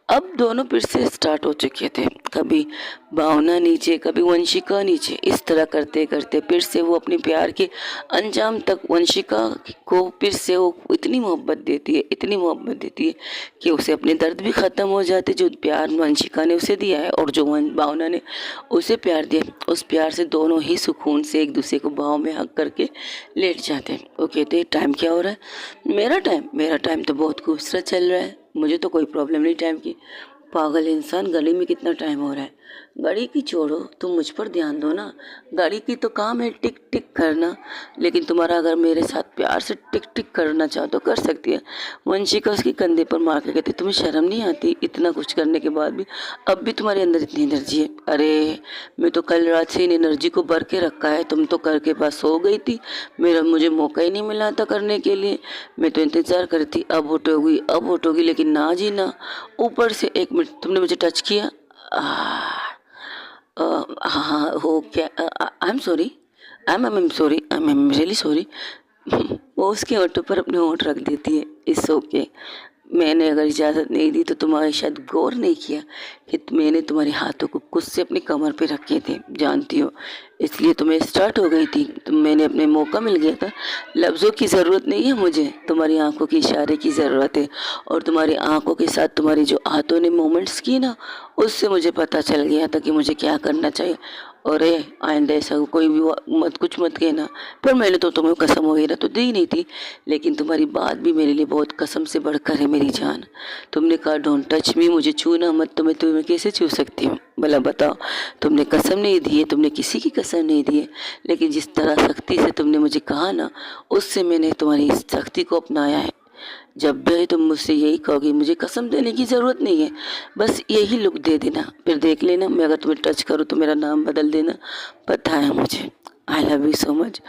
अब दोनों फिर से स्टार्ट हो चुके थे, कभी भावना नीचे कभी वंशिका नीचे, इस तरह करते करते फिर से वो अपने प्यार के अंजाम तक वंशिका को फिर से वो इतनी मोहब्बत देती है, इतनी मोहब्बत देती है कि उसे अपने दर्द भी ख़त्म हो जाते जो प्यार वंशिका ने उसे दिया है और जो भावना ने उसे प्यार दिया, उस प्यार से दोनों ही सुकून से एक दूसरे को बाहों में हक करके लेट जाते हैं। वो कहते हैं, टाइम क्या हो रहा है? मेरा टाइम तो बहुत खूबसूरत चल रहा है, मुझे तो कोई प्रॉब्लम नहीं टाइम की। पागल इंसान, गली में कितना टाइम हो रहा है? गाड़ी की छोड़ो, तुम मुझ पर ध्यान दो ना। गाड़ी की तो काम है टिक टिक करना, लेकिन तुम्हारा अगर मेरे साथ प्यार से टिक टिक करना चाहो तो कर सकती है। वंशिका उसके कंधे पर मार के कहती, तुम्हें शर्म नहीं आती? इतना कुछ करने के बाद भी अब भी तुम्हारे अंदर इतनी एनर्जी है? अरे मैं तो कल रात से इन एनर्जी को भर के रखा है, तुम तो करके पास सो गई थी, मुझे मौका ही नहीं मिला था करने के लिए। मैं तो इंतज़ार कर रही थी अब उठोगी, लेकिन ना जी ना। ऊपर से 1 मिनट तुमने मुझे टच किया। हाँ हो क्या? I am sorry, I am sorry, I am really sorry. वो उसके होंठों पर अपने होंठ रख देती है। इट्स ओके, मैंने अगर इजाज़त नहीं दी तो तुम्हारे शायद गौर नहीं किया कि मैंने तुम्हारे हाथों को खुद से अपनी कमर पे रखे थे, जानती हो, इसलिए तुम्हें स्टार्ट हो गई थी। मैंने अपने मौका मिल गया था। लफ्ज़ों की ज़रूरत नहीं है मुझे, तुम्हारी आंखों के इशारे की ज़रूरत है। और तुम्हारी आंखों के साथ तुम्हारी जो हाथों ने मूवमेंट्स की ना, उससे मुझे पता चल गया था कि मुझे क्या करना चाहिए। और आइंदा ऐसा कोई भी कुछ मत कहना। पर मैंने तो तुम्हें कसम वगैरह तो दी नहीं थी, लेकिन तुम्हारी बात भी मेरे लिए बहुत कसम से बढ़कर है मेरी जान। तुमने कहा डोंट टच मी, मुझे छूना मत, तो मैं तुम्हें कैसे छू सकती हूँ भला बताओ? तुमने कसम नहीं दी है, तुमने किसी की कसम नहीं दी है, लेकिन जिस तरह सख्ती से तुमने मुझे कहा ना, उससे मैंने तुम्हारी इस सख्ती को अपनाया है। जब भी तुम मुझसे यही कहोगी, मुझे कसम देने की ज़रूरत नहीं है, बस यही लुक दे देना, फिर देख लेना मैं अगर तुम्हें टच करूँ तो मेरा नाम बदल देना, पता है मुझे। I love you so much.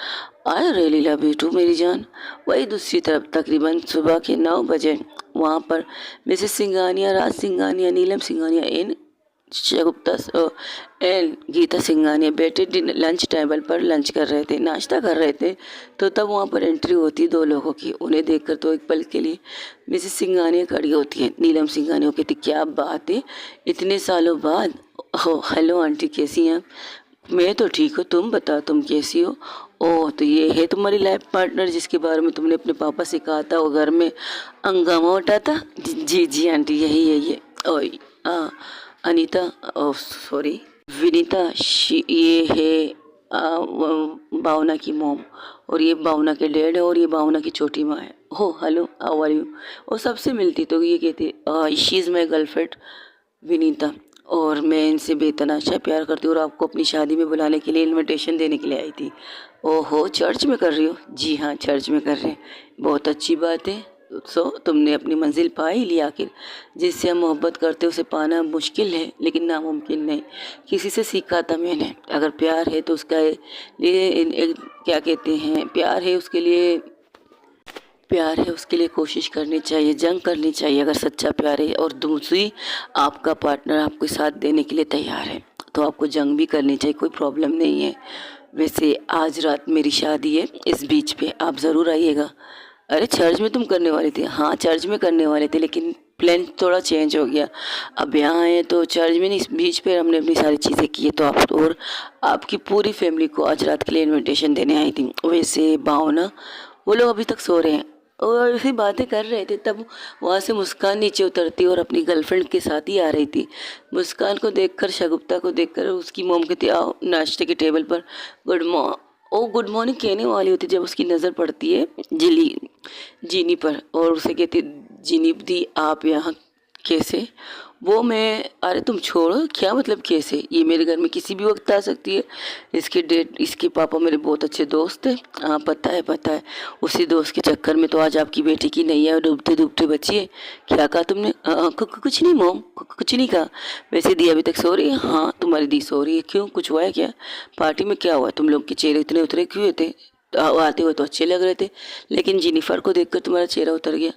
I really love you too मेरी जान। वही दूसरी तरफ तकरीबन सुबह के 9 बजे वहाँ पर मिसेस सिंघानिया, राज सिंघानिया, नीलम सिंघानिया इन गुप्ता एंड गीता सिंघानिया बैठे लंच टेबल पर लंच कर रहे थे, नाश्ता कर रहे थे। तो तब वहाँ पर एंट्री होती 2 लोगों की। उन्हें देखकर तो एक पल के लिए मिसेस सिंघानिया खड़ी होती है। नीलम सिंघानिया कहती, क्या बात है, इतने सालों बाद। हो हेलो आंटी, कैसी हैं? मैं तो ठीक हूँ, तुम बताओ तुम कैसी हो? ओह, तो ये है तुम्हारी लाइफ पार्टनर जिसके बारे में तुमने अपने पापा से कहा था वो घर में हंगामा उठाता? जी जी आंटी, यही है। ओए हाँ, अनीता, ओह सॉरी, विनीता, ये है भावना की मोम, और ये भावना के डैड है, और ये भावना की छोटी माँ है। हो हेलो, हाउ आर यू? वो सबसे मिलती तो ये कहती, she is my girlfriend Vinita, और मैं इनसे बेतहाशा प्यार करती हूँ और आपको अपनी शादी में बुलाने के लिए इनविटेशन देने के लिए आई थी। ओहो, चर्च में कर रही हो? जी हाँ, चर्च में कर रहे हैं। बहुत अच्छी बात है। सो तुमने अपनी मंजिल पा ही ली आखिर। जिससे हम मोहब्बत करते उसे पाना मुश्किल है लेकिन नामुमकिन नहीं। किसी से सीखा था मैंने, अगर प्यार है तो उसका लिए क्या कहते हैं, प्यार है उसके लिए कोशिश करनी चाहिए, जंग करनी चाहिए अगर सच्चा प्यार है। और दूसरी, आपका पार्टनर आपको साथ देने के लिए तैयार है तो आपको जंग भी करनी चाहिए, कोई प्रॉब्लम नहीं है। वैसे आज रात मेरी शादी है, इस बीच पे आप ज़रूर आइएगा। अरे चर्च में तुम करने वाले थे? हाँ चर्च में करने वाले थे लेकिन प्लान थोड़ा चेंज हो गया। अब यहाँ आए तो चर्च में नहीं, इस बीच पे हमने अपनी सारी चीज़ें की है। तो आप और आपकी पूरी फैमिली को आज रात के लिए इनविटेशन देने आई थी। वैसे भावना, वो लोग अभी तक सो रहे हैं और ऐसी बातें कर रहे थे, तब वहाँ से मुस्कान नीचे उतरती और अपनी गर्लफ्रेंड के साथ ही आ रही थी। मुस्कान को देखकर, शगुफ्ता को देखकर उसकी मोम कहती, आओ नाश्ते के टेबल पर गुड मॉर्निंग कहने वाली होती जब उसकी नज़र पड़ती है जीनी पर, और उसे कहती, जीनी दी आप यहाँ कैसे? वो मैं, अरे तुम छोड़ो, क्या मतलब कैसे? ये मेरे घर में किसी भी वक्त आ सकती है। इसके पापा मेरे बहुत अच्छे दोस्त हैं। हाँ पता है। उसी दोस्त के चक्कर में तो आज आपकी बेटी की नैया डूबते डूबते बची है। क्या कहा तुमने? कुछ नहीं मोम, कुछ नहीं कहा। वैसे दी अभी तक सो रही है? हाँ तुम्हारी दी सो रही है। क्यों, कुछ हुआ है क्या? पार्टी में क्या हुआ? तुम लोग के चेहरे इतने उतरे क्यों थे? आते हुए तो अच्छे लग रहे थे लेकिन जेनिफर को देखकर तुम्हारा चेहरा उतर गया।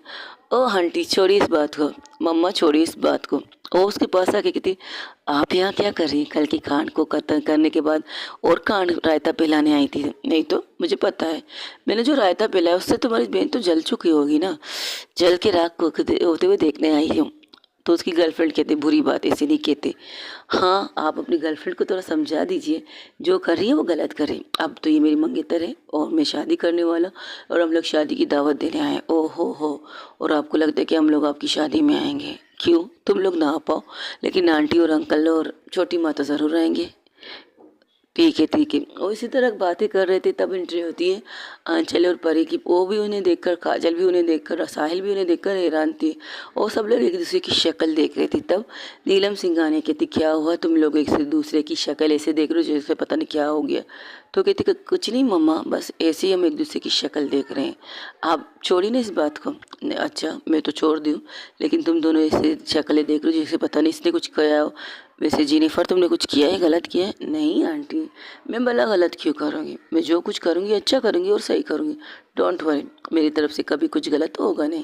ओ आंटी छोड़िए इस बात को, मम्मा छोड़िए इस बात को। ओ उसके पास आके कहती, आप यहाँ क्या कर रही? कल की कांड को खत्म करने के बाद और कांड रायता पिलाने आई थी? नहीं तो मुझे पता है, मैंने जो रायता पिलाया उससे तुम्हारी बहन तो जल चुकी होगी ना। जल के राख को होते हुए देखने आई हूँ। तो उसकी गर्लफ्रेंड कहते, बुरी बात ऐसे नहीं कहते। हाँ आप अपनी गर्लफ्रेंड को थोड़ा समझा दीजिए, जो कर रही है वो गलत कर रही है। अब तो ये मेरी मंगेतर है और मैं शादी करने वाला, और हम लोग शादी की दावत देने आए। ओ हो, और आपको लगता है कि हम लोग आपकी शादी में आएंगे? क्यों, तुम लोग ना आ पाओ लेकिन आंटी और अंकल और छोटी माँ तो ज़रूर आएंगे। ठीक है। और इसी तरह बातें कर रहे थे तब एंट्री होती है आंचल और परी की। वो भी उन्हें देखकर, काजल भी उन्हें देखकर, साहिल भी उन्हें देखकर हैरान थी और सब लोग एक दूसरे की शक्ल देख रहे थे। तब नीलम सिंघानिया कहती, क्या हुआ तुम लोग एक दूसरे की शक्ल ऐसे देख रहे हो जैसे पता नहीं क्या हो गया? तो कहती, कुछ नहीं मम्मा, बस ऐसे ही हम एक दूसरे की शक्ल देख रहे हैं। आप छोड़ी ना इस बात को। अच्छा मैं तो छोड़ दूँ लेकिन तुम दोनों ऐसे शक्लें देख रहे हो जैसे पता नहीं इसने कुछ किया हो। वैसे जेनिफर तुमने कुछ किया है, गलत किया है? नहीं आंटी, मैं भला गलत क्यों करूँगी? मैं जो कुछ करूँगी अच्छा करूँगी और सही करूँगी। डोंट वरी, मेरी तरफ से कभी कुछ गलत होगा नहीं।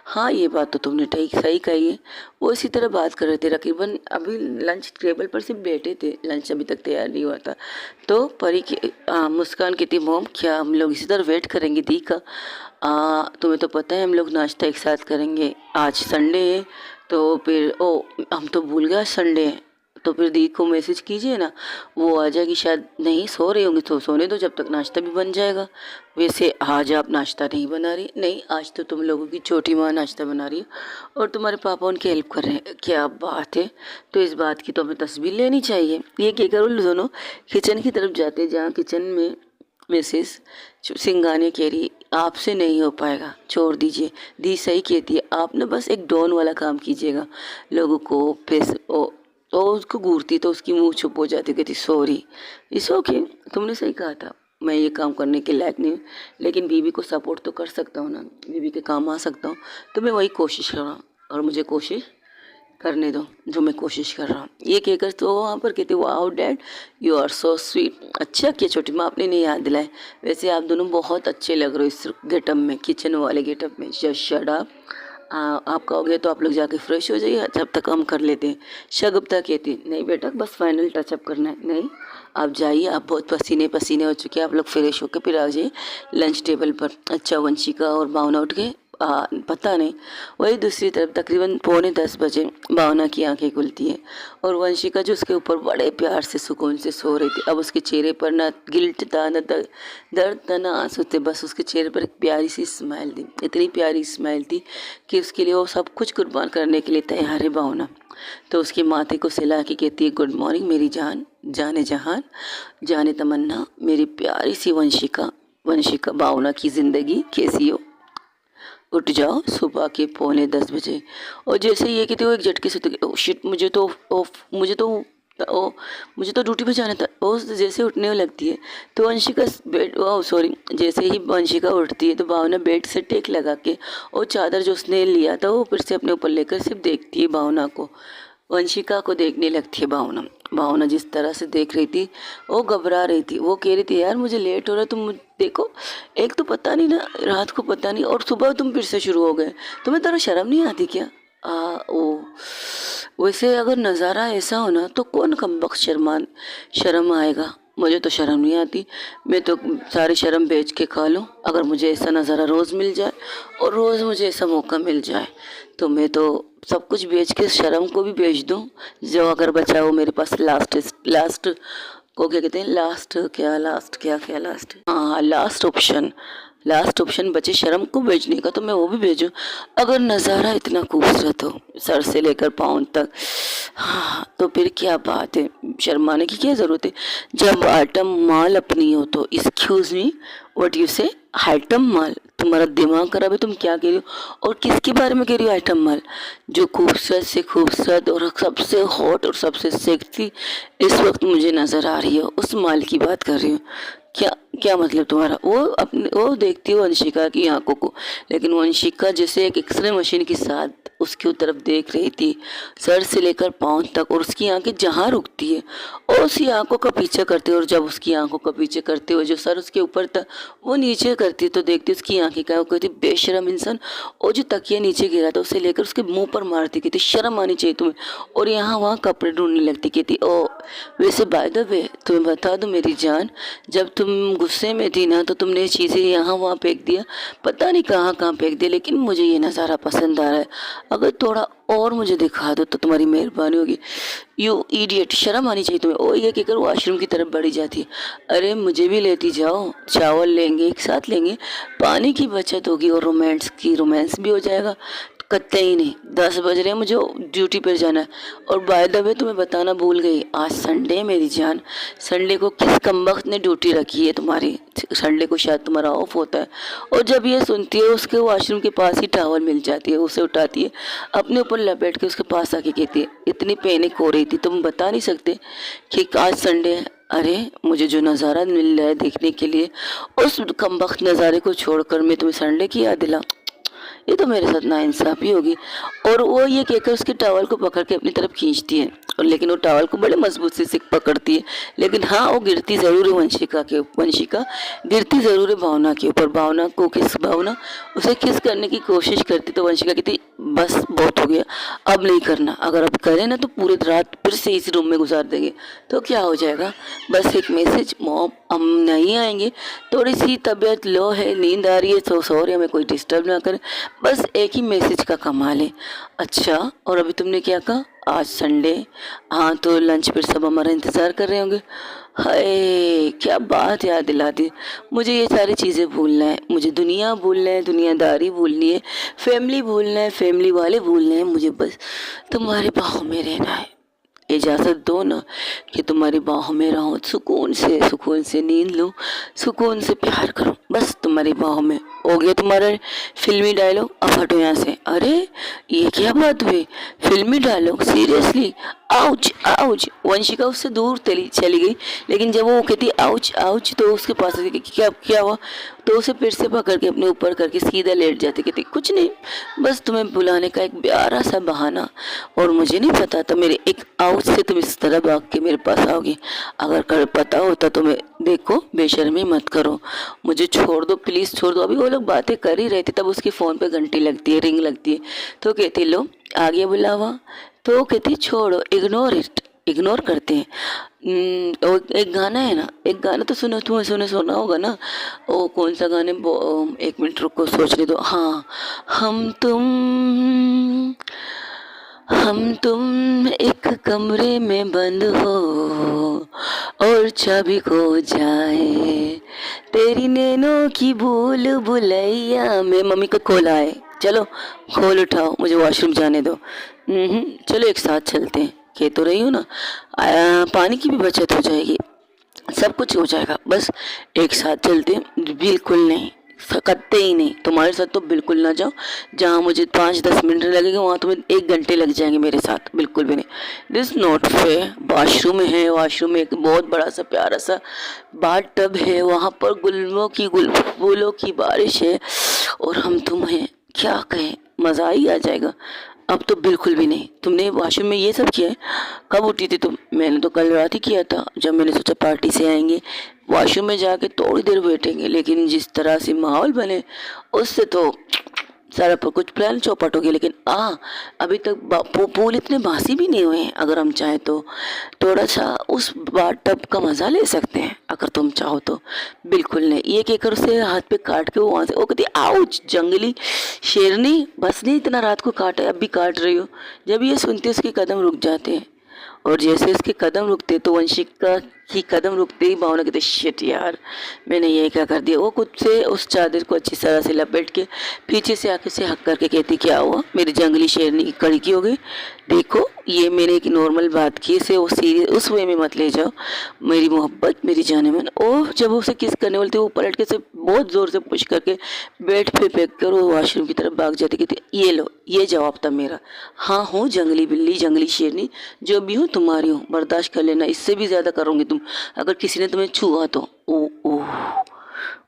हाँ ये बात तो तुमने सही कही है। वो इसी तरह बात कर रहे थे, तकरीबन अभी लंच टेबल पर सिर्फ बैठे थे, लंच अभी तक तैयार नहीं हुआ था। तो परी की मुस्कान कहती, मोम क्या हम लोग इसी तरह वेट करेंगे दी का? तुम्हें तो पता है हम लोग नाश्ता एक साथ करेंगे, आज संडे है। तो फिर हम तो भूल गए संडे है। तो फिर दी को मैसेज कीजिए ना, वो आ जाएगी शायद। नहीं सो रही होंगी तो सोने दो, जब तक नाश्ता भी बन जाएगा। वैसे आज आप नाश्ता नहीं बना रही? नहीं, आज तो तुम लोगों की छोटी माँ नाश्ता बना रही है और तुम्हारे पापा उनकी हेल्प कर रहे हैं। क्या बात है, तो इस बात की तो हमें तस्वीर लेनी चाहिए। ये क्या करो, दोनों किचन की तरफ जाते हैं जहाँ किचन में मिसेस सिंघानिया कह रही, आपसे नहीं हो पाएगा, छोड़ दीजिए। दी सही कहती है, आप ना बस एक डॉन वाला काम कीजिएगा, लोगों को पैसे तो उसको घूरती तो उसकी मुंह चुप हो जाती, कहती सॉरी इट्स ओके, तुमने सही कहा था, मैं ये काम करने के लायक नहीं हूँ लेकिन बीवी को सपोर्ट तो कर सकता हूँ ना, बीवी के काम आ सकता हूँ। तो मैं वही कोशिश कर रहा हूँ और मुझे कोशिश करने दो जो मैं कोशिश कर रहा हूँ। ये कहकर तो वहाँ पर कहते wow dad you are so sweet. अच्छा किया छोटी माँ आपने नहीं याद दिलाए, वैसे आप दोनों बहुत अच्छे लग रहे हो इस गेटअप में, किचन वाले गेटअप में। Shut up. आप कहोगे तो आप लोग जाके फ्रेश हो जाइए, जब तक हम कर लेते हैं। शगुफ्ता कहती नहीं बेटा बस फाइनल टचअप करना है। नहीं आप जाइए, आप बहुत पसीने पसीने हो चुके हैं, आप लोग फ्रेश होकर फिर आ जाइए लंच टेबल पर। अच्छा वंशिका और भावना उठ गए। पता नहीं। वही दूसरी तरफ तकरीबन 9:45 भावना की आंखें खुलती हैं और वंशिका जो उसके ऊपर बड़े प्यार से सुकून से सो रही थी, अब उसके चेहरे पर ना गिल्ट था, ना दर्द था, ना आंसू थे, बस उसके चेहरे पर एक प्यारी सी स्माइल थी। इतनी प्यारी स्माइल थी कि उसके लिए वो सब कुछ कुर्बान करने के लिए तैयार है भावना। तो उसके माथे को सिला के कहती है गुड मॉर्निंग मेरी जान, जाने जहान, जाने तमन्ना, मेरी प्यारी सी वंशिका। वंशिका भावना की ज़िंदगी कैसी हो, उठ जाओ। सुबह के 9:45 और जैसे ये कहते हो एक झटके से तो शिट मुझे तो ड्यूटी पे जाना था। वो जैसे उठने लगती है तो वंशिका बेड सॉरी जैसे ही वंशिका उठती है तो भावना बेड से टेक लगा के और चादर जो उसने लिया था वो फिर से अपने ऊपर लेकर सिर्फ देखती है भावना को, वंशिका को देखने लगती है भावना। भावना जिस तरह से देख रही थी वो घबरा रही थी, वो कह रही थी यार मुझे लेट हो रहा है, तुम देखो एक तो पता नहीं ना रात को पता नहीं और सुबह तुम फिर से शुरू हो गए, तुम्हें तरह शर्म नहीं आती क्या? ओ वैसे अगर नज़ारा ऐसा हो ना तो कौन कमबख्त शर्म आएगा, मुझे तो शर्म नहीं आती, मैं तो सारी शर्म बेच के खा लूँ। अगर मुझे ऐसा नज़ारा रोज़ मिल जाए और रोज़ मुझे ऐसा मौका मिल जाए तो मैं तो सब कुछ बेच के शर्म को भी बेच दूँ। जो अगर बचा वो मेरे पास लास्ट को क्या कहते हैं, लास्ट ऑप्शन बचे शर्म को बेचने का तो मैं वो भी भेजूँ। अगर नज़ारा इतना खूबसूरत हो सर से लेकर पाँव तक, हाँ तो फिर क्या बात है, शर्माने की क्या ज़रूरत है। जब आइटम माल अपनी हो तो एक्सक्यूज़ मी व्हाट यू से, आइटम माल, तुम्हारा दिमाग खराब है, तुम क्या कह रही हो और किसके बारे में कह रही हो आइटम माल? जो खूबसूरत से खूबसूरत और सबसे हॉट और सबसे सेक्सी इस वक्त मुझे नज़र आ रही हो उस माल की बात कर रही हूँ। क्या क्या मतलब तुम्हारा? वो देखती हो वंशिका की आंखों को, लेकिन वंशिका जैसे एक एक्सरे मशीन के साथ उसकी तरफ देख रही थी सर से लेकर पाँव तक, और उसकी आंखें जहाँ रुकती है और उसकी आंखों का पीछा करते और जब उसकी आंखों का पीछे करते हुए जो सर उसके ऊपर था वो नीचे करती तो देखती उसकी आंखें क्या कहती बेशरम इंसान, और जो तकिया नीचे गिरा था उसे लेकर उसके मुंह पर मारती, कहती शर्म आनी चाहिए तुम्हें, और यहाँ वहाँ कपड़े ढूंढने लगती, कहती ओ वैसे बाय द वे तुम्हें बता दूं मेरी जान, जब तुम गुस्से में थी ना तो तुमने चीज़ें यहाँ वहाँ फेंक दिया, पता नहीं कहाँ कहाँ फेंक दिया, लेकिन मुझे ये नज़ारा पसंद आ रहा है, अगर थोड़ा और मुझे दिखा दो तो तुम्हारी मेहरबानी होगी। यू इडियट, शर्म आनी चाहिए तुम्हें। ओ ये कहकर वॉशरूम की तरफ बढ़ी जाती है। अरे मुझे भी लेती जाओ, चावल लेंगे एक साथ लेंगे, पानी की बचत होगी और रोमांस भी हो जाएगा। कतई नहीं, 10 बज रहे हैं, मुझे ड्यूटी पर जाना है। और बाय द वे तुम्हें बताना भूल गई, आज संडे है मेरी जान, संडे को किस कमबख्त ने ड्यूटी रखी है तुम्हारी, संडे को शायद तुम्हारा ऑफ होता है। और जब ये सुनती है उसके वॉशरूम के पास ही टावल मिल जाती है, उसे उठाती है अपने ऊपर लपेट के उसके पास आके कहती है इतनी पैनिक हो रही थी तुम बता नहीं सकते कि आज संडे है। अरे मुझे जो नज़ारा मिल रहा है देखने के लिए, उस कमबख्त नज़ारे को छोड़कर मैं तुम्हें संडे की याद दिला, ये तो मेरे साथ नाइंसाफ़ी होगी। और वो ये कहकर उसके टॉवल को पकड़ के अपनी तरफ खींचती है, और लेकिन वो टॉवल को बड़े मजबूत से पकड़ती है, लेकिन हाँ वो गिरती ज़रूर है वंशिका गिरती ज़रूर है भावना के ऊपर। भावना उसे किस करने की कोशिश करती तो वंशिका कहती बस बहुत हो गया, अब नहीं करना, अगर अब करें ना तो पूरी रात फिर से इस रूम में गुजार देंगे तो क्या हो जाएगा। बस एक मैसेज, मॉम हम नहीं आएंगे, थोड़ी सी तबीयत लो है, नींद आ रही है, तो सॉरी हमें कोई डिस्टर्ब ना करे, बस एक ही मैसेज का कमाल है। अच्छा और अभी तुमने क्या कहा, आज संडे, हाँ तो लंच फिर सब हमारा इंतज़ार कर रहे होंगे। हाय क्या बात याद दिला दी, मुझे ये सारी चीज़ें भूलना है, मुझे दुनिया भूलना है, दुनियादारी भूलनी है, फैमिली भूलना है, फैमिली वाले भूलने हैं, मुझे बस तुम्हारे बाहों में रहना है। इजाज़त दो ना कि तुम्हारी बाहों में रहूं, सुकून से नींद लूं, सुकून से प्यार करूं, बस बस तुम्हारी बाहों में। हो गया तुम्हारा फिल्मी डायलॉग, अब हटो यहाँ से। अरे ये क्या बात हुई, फिल्मी dialogue seriously? Ouch ouch. Vanshika उससे दूर चली गई, लेकिन जब वो कहती आउच आउच तो उसके पास आके कि क्या क्या हुआ, तो उसे फिर से पकड़ के अपने ऊपर करके सीधा लेट जाती, कहती कुछ नहीं, बस तुम्हें बुलाने का एक प्यारा सा बहाना, और मुझे नहीं पता था मेरे एक आउच से तुम इस तरह भाग के मेरे पास आओगी। अगर कर पता होता तो मैं, देखो बेशर्मी मत करो, मुझे छोड़ दो प्लीज़ छोड़ दो। अभी वो लोग बातें कर ही रहे थे, तब उसके फ़ोन पे घंटी लगती है, रिंग लगती है, तो कहती लो आ गया बुलावा, तो कहती छोड़ो, इग्नोर इट, इग्नोर करते हैं। और एक गाना है ना, एक गाना तो सुनो, तुम्हें सुना होगा ना, वो कौन सा गाने, एक मिनट रुको सोचने दो। हाँ, हम तुम हम तुम एक कमरे में बंद हो और चाबी खो जाए, तेरी नैनों की भूल भुलैया में। मम्मी को खोला है, चलो खोल उठाओ, मुझे वॉशरूम जाने दो। चलो एक साथ चलते हैं, कह तो रही हूँ ना, पानी की भी बचत हो जाएगी, सब कुछ हो जाएगा, बस एक साथ चलते हैं। बिल्कुल नहीं, सकते ही नहीं, तुम्हारे साथ तो बिल्कुल ना जाओ, जहाँ मुझे 5-10 मिनट लगेंगे वहाँ तुम्हें 1 घंटे लग जाएंगे मेरे साथ, बिल्कुल भी नहीं। This not fair. वॉशरूम है, वॉशरूम में एक बहुत बड़ा सा प्यारा सा बाथ टब है, वहाँ पर फूलों की बारिश है, और हम तुम्हें क्या कहें, मज़ा ही आ जाएगा। अब तो बिल्कुल भी नहीं। तुमने वॉशरूम में ये सब किया है? कब उठी थी तुम? मैंने तो कल रात ही किया था, जब मैंने सोचा पार्टी से आएंगे, वॉशरूम में जाके थोड़ी देर बैठेंगे, लेकिन जिस तरह से माहौल बने उससे तो सारा कुछ प्लान चौपट हो गया। लेकिन अभी तक पूल इतने बासी भी नहीं हुए हैं, अगर हम चाहें तो थोड़ा सा उस बाथ टब का मज़ा ले सकते हैं, अगर तुम चाहो तो। बिल्कुल नहीं, ये कहकर उसे हाथ पे काट के वो वहाँ से, वो कहती आउच, जंगली शेरनी, बस नहीं इतना रात को काटा है, अब भी काट रही हो। जब ये सुनते उसके कदम रुक जाते हैं, और जैसे उसके कदम रुकते तो वंशिका की कदम रुकते ही भावना कहते शिट यार, मैंने ये क्या कर दिया। वो खुद से उस चादर को अच्छी तरह से लपेट के पीछे से आके उसे हक करके कहती क्या हुआ, मेरी जंगली शेरनी की कड़ी की हो गई। देखो ये मैंने एक नॉर्मल बात की, इसे वो सीरियस उस वे में मत ले जाओ, मेरी मोहब्बत मेरी जाने मन। और जब उसे किस करने वाली थी, वो पलट के से बहुत ज़ोर से पुश करके बेड पे फेंक कर वो वॉशरूम की तरफ भाग जाती, कहती ये लो, ये जवाब था मेरा। हाँ हूँ जंगली बिल्ली, जंगली शेरनी, जो भी हूँ तुम्हारी हूँ, बर्दाश्त कर लेना, इससे भी ज़्यादा करूँगी तुम अगर किसी ने तुम्हें छुआ तो। ओ ओ,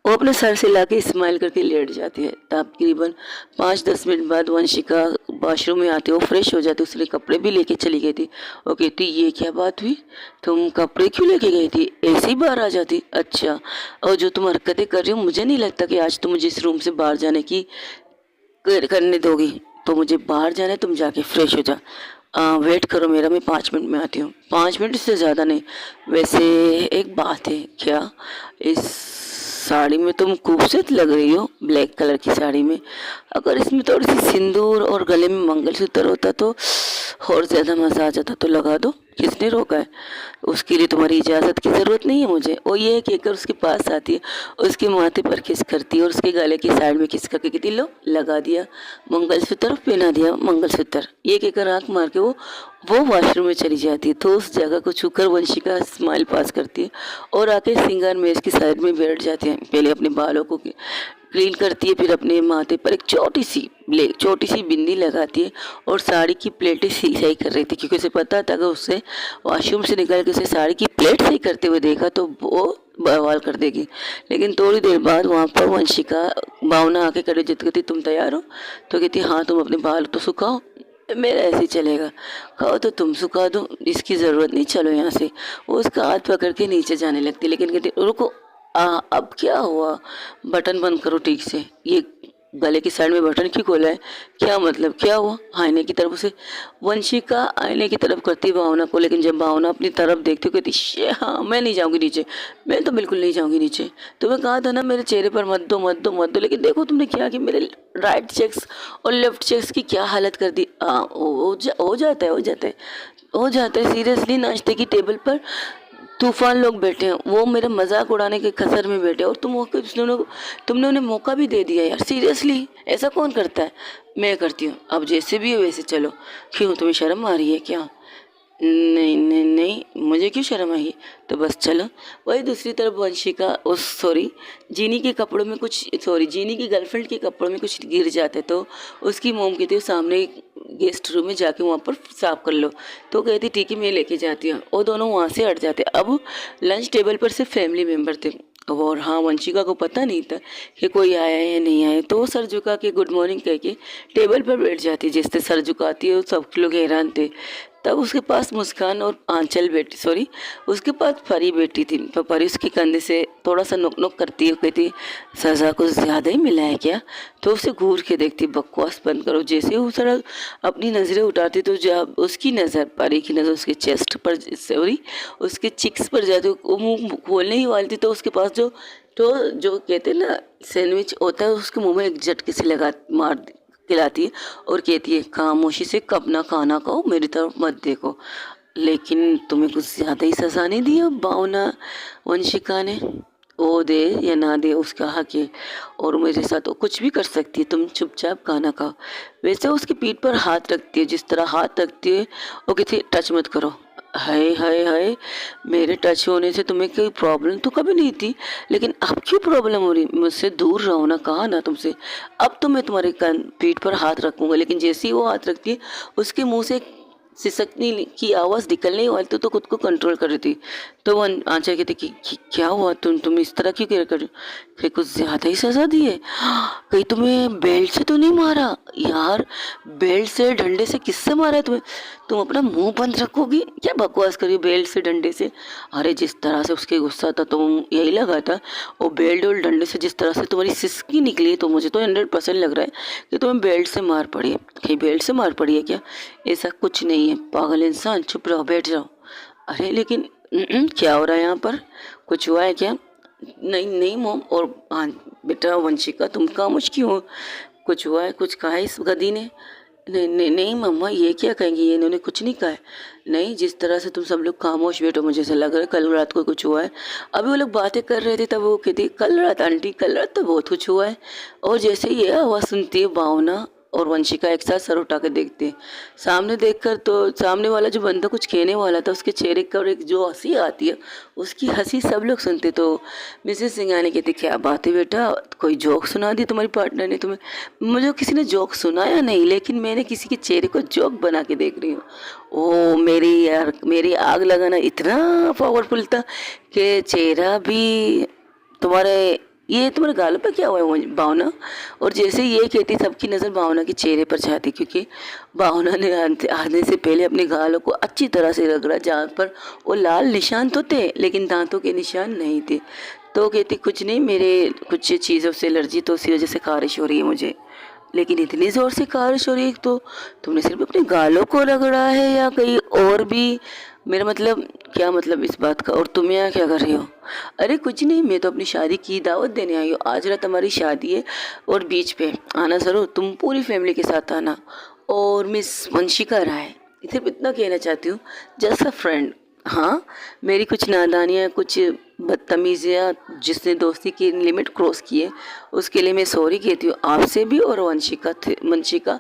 वो अपने सर से लाके स्माइल करके लेट जाती है। तकरीबन 5-10 मिनट बाद वंशिका वॉशरूम में आती है, वो फ्रेश हो जाती है, उसने कपड़े भी लेके चली गई थी। वो कहती ये क्या बात हुई, तुम कपड़े क्यों लेके गई थी, ऐसे ही बाहर आ जाती। अच्छा, और जो तुम हरकतें कर रही हो, मुझे नहीं लगता कि आज तुम मुझे इस रूम से बाहर जाने की करने दोगी, तो मुझे बाहर जाना है, तुम जाके फ्रेश हो जा। वेट करो मेरा, मैं 5 मिनट में आती हूँ। 5 मिनट से ज़्यादा नहीं। वैसे एक बात है, क्या इस साड़ी में तुम खूबसूरत लग रही हो, ब्लैक कलर की साड़ी में, अगर इसमें थोड़ी सी सिंदूर और गले में मंगलसूत्र होता तो और ज़्यादा मज़ा आ जाता, तो लगा दो, किसने रोका है, उसके लिए तुम्हारी इजाज़त की ज़रूरत नहीं है मुझे। वो ये कहकर उसके पास आती है, उसके माथे पर किस करती है और उसके गले की साइड में किस करके कहती लो लगा दिया मंगलसूत्र, पहना दिया मंगलसूत्र, ये कहकर आँख मार के वो वॉशरूम में चली जाती है। तो उस जगह को छूकर वंशिका स्माइल पास करती है और आके सिंगार मेज की साइड में बैठ जाती है। पहले अपने बालों को क्लीन करती है, फिर अपने माथे पर एक छोटी सी बिंदी लगाती है और साड़ी की प्लेटें सही कर रही थी, क्योंकि उसे पता था कि उससे वॉशरूम से निकल के उसे साड़ी की प्लेट सही करते हुए देखा तो वो बवाल कर देगी। लेकिन थोड़ी देर बाद वहाँ पर वंशिका भावना आके खड़ी जित कहती तुम तैयार हो, तो कहती हाँ, तुम अपने बाल तो सुखाओ, मेरा ऐसे ही चलेगा, कहो तो तुम सुखा दो, इसकी ज़रूरत नहीं, चलो यहाँ से। वो उसका हाथ पकड़ के नीचे जाने लगती, लेकिन कहती रुको, अब क्या हुआ, बटन बंद करो ठीक से, ये गले की साइड में बटन क्यों खोला है, क्या मतलब, क्या हुआ। आईने की तरफ से वंशिका आईने की तरफ करती भावना को, लेकिन जब भावना अपनी तरफ देखती हो कहती हाँ मैं नहीं जाऊँगी नीचे, मैं तो बिल्कुल नहीं जाऊँगी नीचे, तुम्हें कहा था ना मेरे चेहरे पर मत दो मत दो मत दो, लेकिन देखो तुमने क्या कि मेरे राइट चेक्स और लेफ्ट चेक्स की क्या हालत कर दी। हो जाता है सीरियसली, नाश्ते की टेबल पर तूफान लोग बैठे हैं, वो मेरा मजाक उड़ाने के कसर में बैठे, और तुमने उन्हें मौका भी दे दिया यार, सीरियसली ऐसा कौन करता है। मैं करती हूँ, अब जैसे भी हो वैसे चलो। क्यों, तुम्हें शर्म आ रही है क्या, नहीं नहीं नहीं, मुझे क्यों शर्म आई, तो बस चलो। वही दूसरी तरफ वंशिका उस सॉरी जीनी के कपड़ों में कुछ, सॉरी जीनी की गर्लफ्रेंड के कपड़ों में कुछ गिर जाते तो उसकी मोम कहती है सामने गेस्ट रूम में जाके वहाँ पर साफ कर लो। तो कहती ठीक है मैं लेके जाती हूँ, और दोनों वहाँ से हट जाते। अब लंच टेबल पर सिर्फ फैमिली मेम्बर थे, और हाँ वंशिका को पता नहीं था कि कोई आया है या नहीं आया। तो वो सर झुका के गुड मॉर्निंग कह के टेबल पर बैठ जाती, जिससे सर झुकाती है, सब लोग हैरान थे। तब उसके पास मुस्कान और आंचल बेटी, सॉरी उसके पास परी बेटी थी। तो परी उसके कंधे से थोड़ा सा नोक नोक करती है, कहती सज़ा कुछ ज़्यादा ही मिला है क्या। तो उसे घूर के देखती, बकवास बंद करो। जैसे ही वो सड़क अपनी नज़रें उठाती तो जब उसकी नज़र, परी की नज़र उसके चेस्ट पर, सॉरी उसके चिक्स पर जाती, वो मुँह खोलने ही वाली थी तो उसके पास जो कहते हैं ना सैंडविच होता है, उसके मुंह में एक झटके से लगा मार खिलाती है और कहती है खामोशी से अपना खाना खाओ, मेरी तरफ मत देखो। लेकिन तुम्हें कुछ ज़्यादा ही सज़ा नहीं दी अब भावना, वंशिका ने। ओ दे या ना दे उसका हक है, और मेरे साथ वो कुछ भी कर सकती है, तुम चुपचाप खाना खाओ। वैसे उसकी पीठ पर हाथ रखती है, जिस तरह हाथ रखती है वो कहती है टच मत करो। हाय हाय हाय, मेरे टच होने से तुम्हें कोई प्रॉब्लम तो कभी नहीं थी, लेकिन अब क्यों प्रॉब्लम हो रही। मुझसे दूर रहो ना, कहा ना तुमसे। अब तो मैं तुम्हारे पीठ पर हाथ रखूंगा। लेकिन जैसे ही वो हाथ रखती है उसके मुंह से सिसकने की आवाज़ निकलने वाली तो खुद को कंट्रोल कर रही थी। तो वो आंचल कहती कि क्या हुआ, तुम इस तरह क्यों कर रही हो? कि कुछ ज़्यादा ही सज़ा दी है। कहीं तुम्हें बेल्ट से तो नहीं मारा यार, बेल्ट से डंडे से किससे मारा है तुम्हें? तुम अपना मुंह बंद रखोगी, क्या बकवास करी बेल्ट से डंडे से। अरे जिस तरह से उसके गुस्सा था तो यही लगा था, वो बेल्ट और डंडे से जिस तरह से तुम्हारी सिसकी निकली, तो मुझे तो 100% लग रहा है कि तुम्हें बेल्ट से मार पड़ी है। कहीं बेल्ट से मार पड़ी है क्या? ऐसा कुछ नहीं है पागल इंसान, चुप रहो, बैठ जाओ। अरे लेकिन क्या हो रहा है यहाँ पर, कुछ हुआ है क्या? नहीं नहीं मोम, और हाँ बेटा वंशिका तुम खामोश क्यों हो? कुछ हुआ है, कुछ कहा है इस गधी ने? नहीं नहीं नहीं मम्मा, ये क्या कहेंगी, ये इन्होंने कुछ नहीं कहा है। नहीं, जिस तरह से तुम सब लोग खामोश बैठो मुझे ऐसा लग रहा है कल रात को कुछ हुआ है। अभी वो लोग बातें कर रहे थे तब वो कहती कल रात आंटी, कल रात तो बहुत कुछ हुआ है। और जैसे ही ये आवाज़ सुनती है भावना और वंशिका एक साथ सर उठा के देखते हैं। सामने देखकर तो सामने वाला जो बंदा कुछ कहने वाला था उसके चेहरे पर एक जो हंसी आती है, उसकी हंसी सब लोग सुनते। तो मिसेस सिंघानी कहती क्या बात है बेटा, कोई जोक सुना दी तुम्हारी पार्टनर ने तुम्हें? मुझे किसी ने जोक सुनाया नहीं, लेकिन मैंने किसी के चेहरे को जोक बना के देख रही हूँ। ओ मेरी यार, मेरी आग लगाना इतना पावरफुल था कि चेहरा भी तुम्हारे, ये तुम्हारे गालों पे क्या हुआ है भावना? और जैसे ये कहती सबकी नज़र भावना के चेहरे पर जाती, क्योंकि भावना ने आने से पहले अपने गालों को अच्छी तरह से रगड़ा, जहाँ पर वो लाल निशान तो थे लेकिन दांतों के निशान नहीं थे। तो कहती कुछ नहीं, मेरे कुछ चीज़ों से एलर्जी, तो उसी वजह से खारिश हो रही है मुझे। लेकिन इतनी ज़ोर से खारिश हो रही है, तो तुमने सिर्फ अपने गालों को रगड़ा है या कहीं और भी? मेरा मतलब क्या मतलब इस बात का, और तुम यहाँ क्या कर रही हो? अरे कुछ नहीं, मैं तो अपनी शादी की दावत देने आई हूँ। आज रात हमारी शादी है और बीच पे आना ज़रूर, तुम पूरी फैमिली के साथ आना। और मिस वंशिका राय, सिर्फ इतना कहना चाहती हूँ, जस्ट अ फ्रेंड। हाँ, मेरी कुछ नादानियाँ, कुछ बदतमीजियाँ जिसने दोस्ती की लिमिट क्रॉस की है, उसके लिए मैं सॉरी कहती हूँ आपसे भी और वंशिका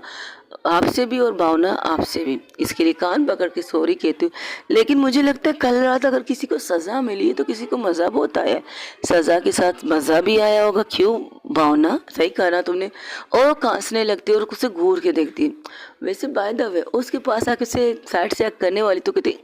आपसे भी और भावना आपसे भी। इसके लिए कान पकड़ के सॉरी कहती हूँ। लेकिन मुझे लगता है कल रात अगर किसी को सज़ा मिली है तो किसी को मज़ा बहुत आया है, सज़ा के साथ मज़ा भी आया होगा। क्यों भावना, सही कहा ना तुमने? और कांसने लगती है और उसे घूर के देखती है। वैसे बाय द वे उसके पास आके उसे साइड से करने वाली तो कहती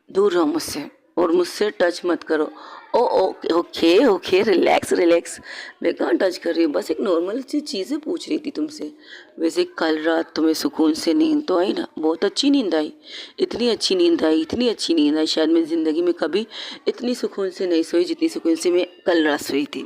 दूर रहो मुझसे और मुझसे टच मत करो। Oh okay okay okay, relax relax, मैं कहाँ टच कर रही हूँ, बस एक नॉर्मल सी चीज़ें पूछ रही थी तुमसे। वैसे कल रात तुम्हें सुकून से नींद तो आई ना? बहुत अच्छी नींद आई, इतनी अच्छी नींद आई, इतनी अच्छी नींद आई, शायद मेरी ज़िंदगी में कभी इतनी सुकून से नहीं सोई जितनी सुकून से मैं कल रात सोई थी।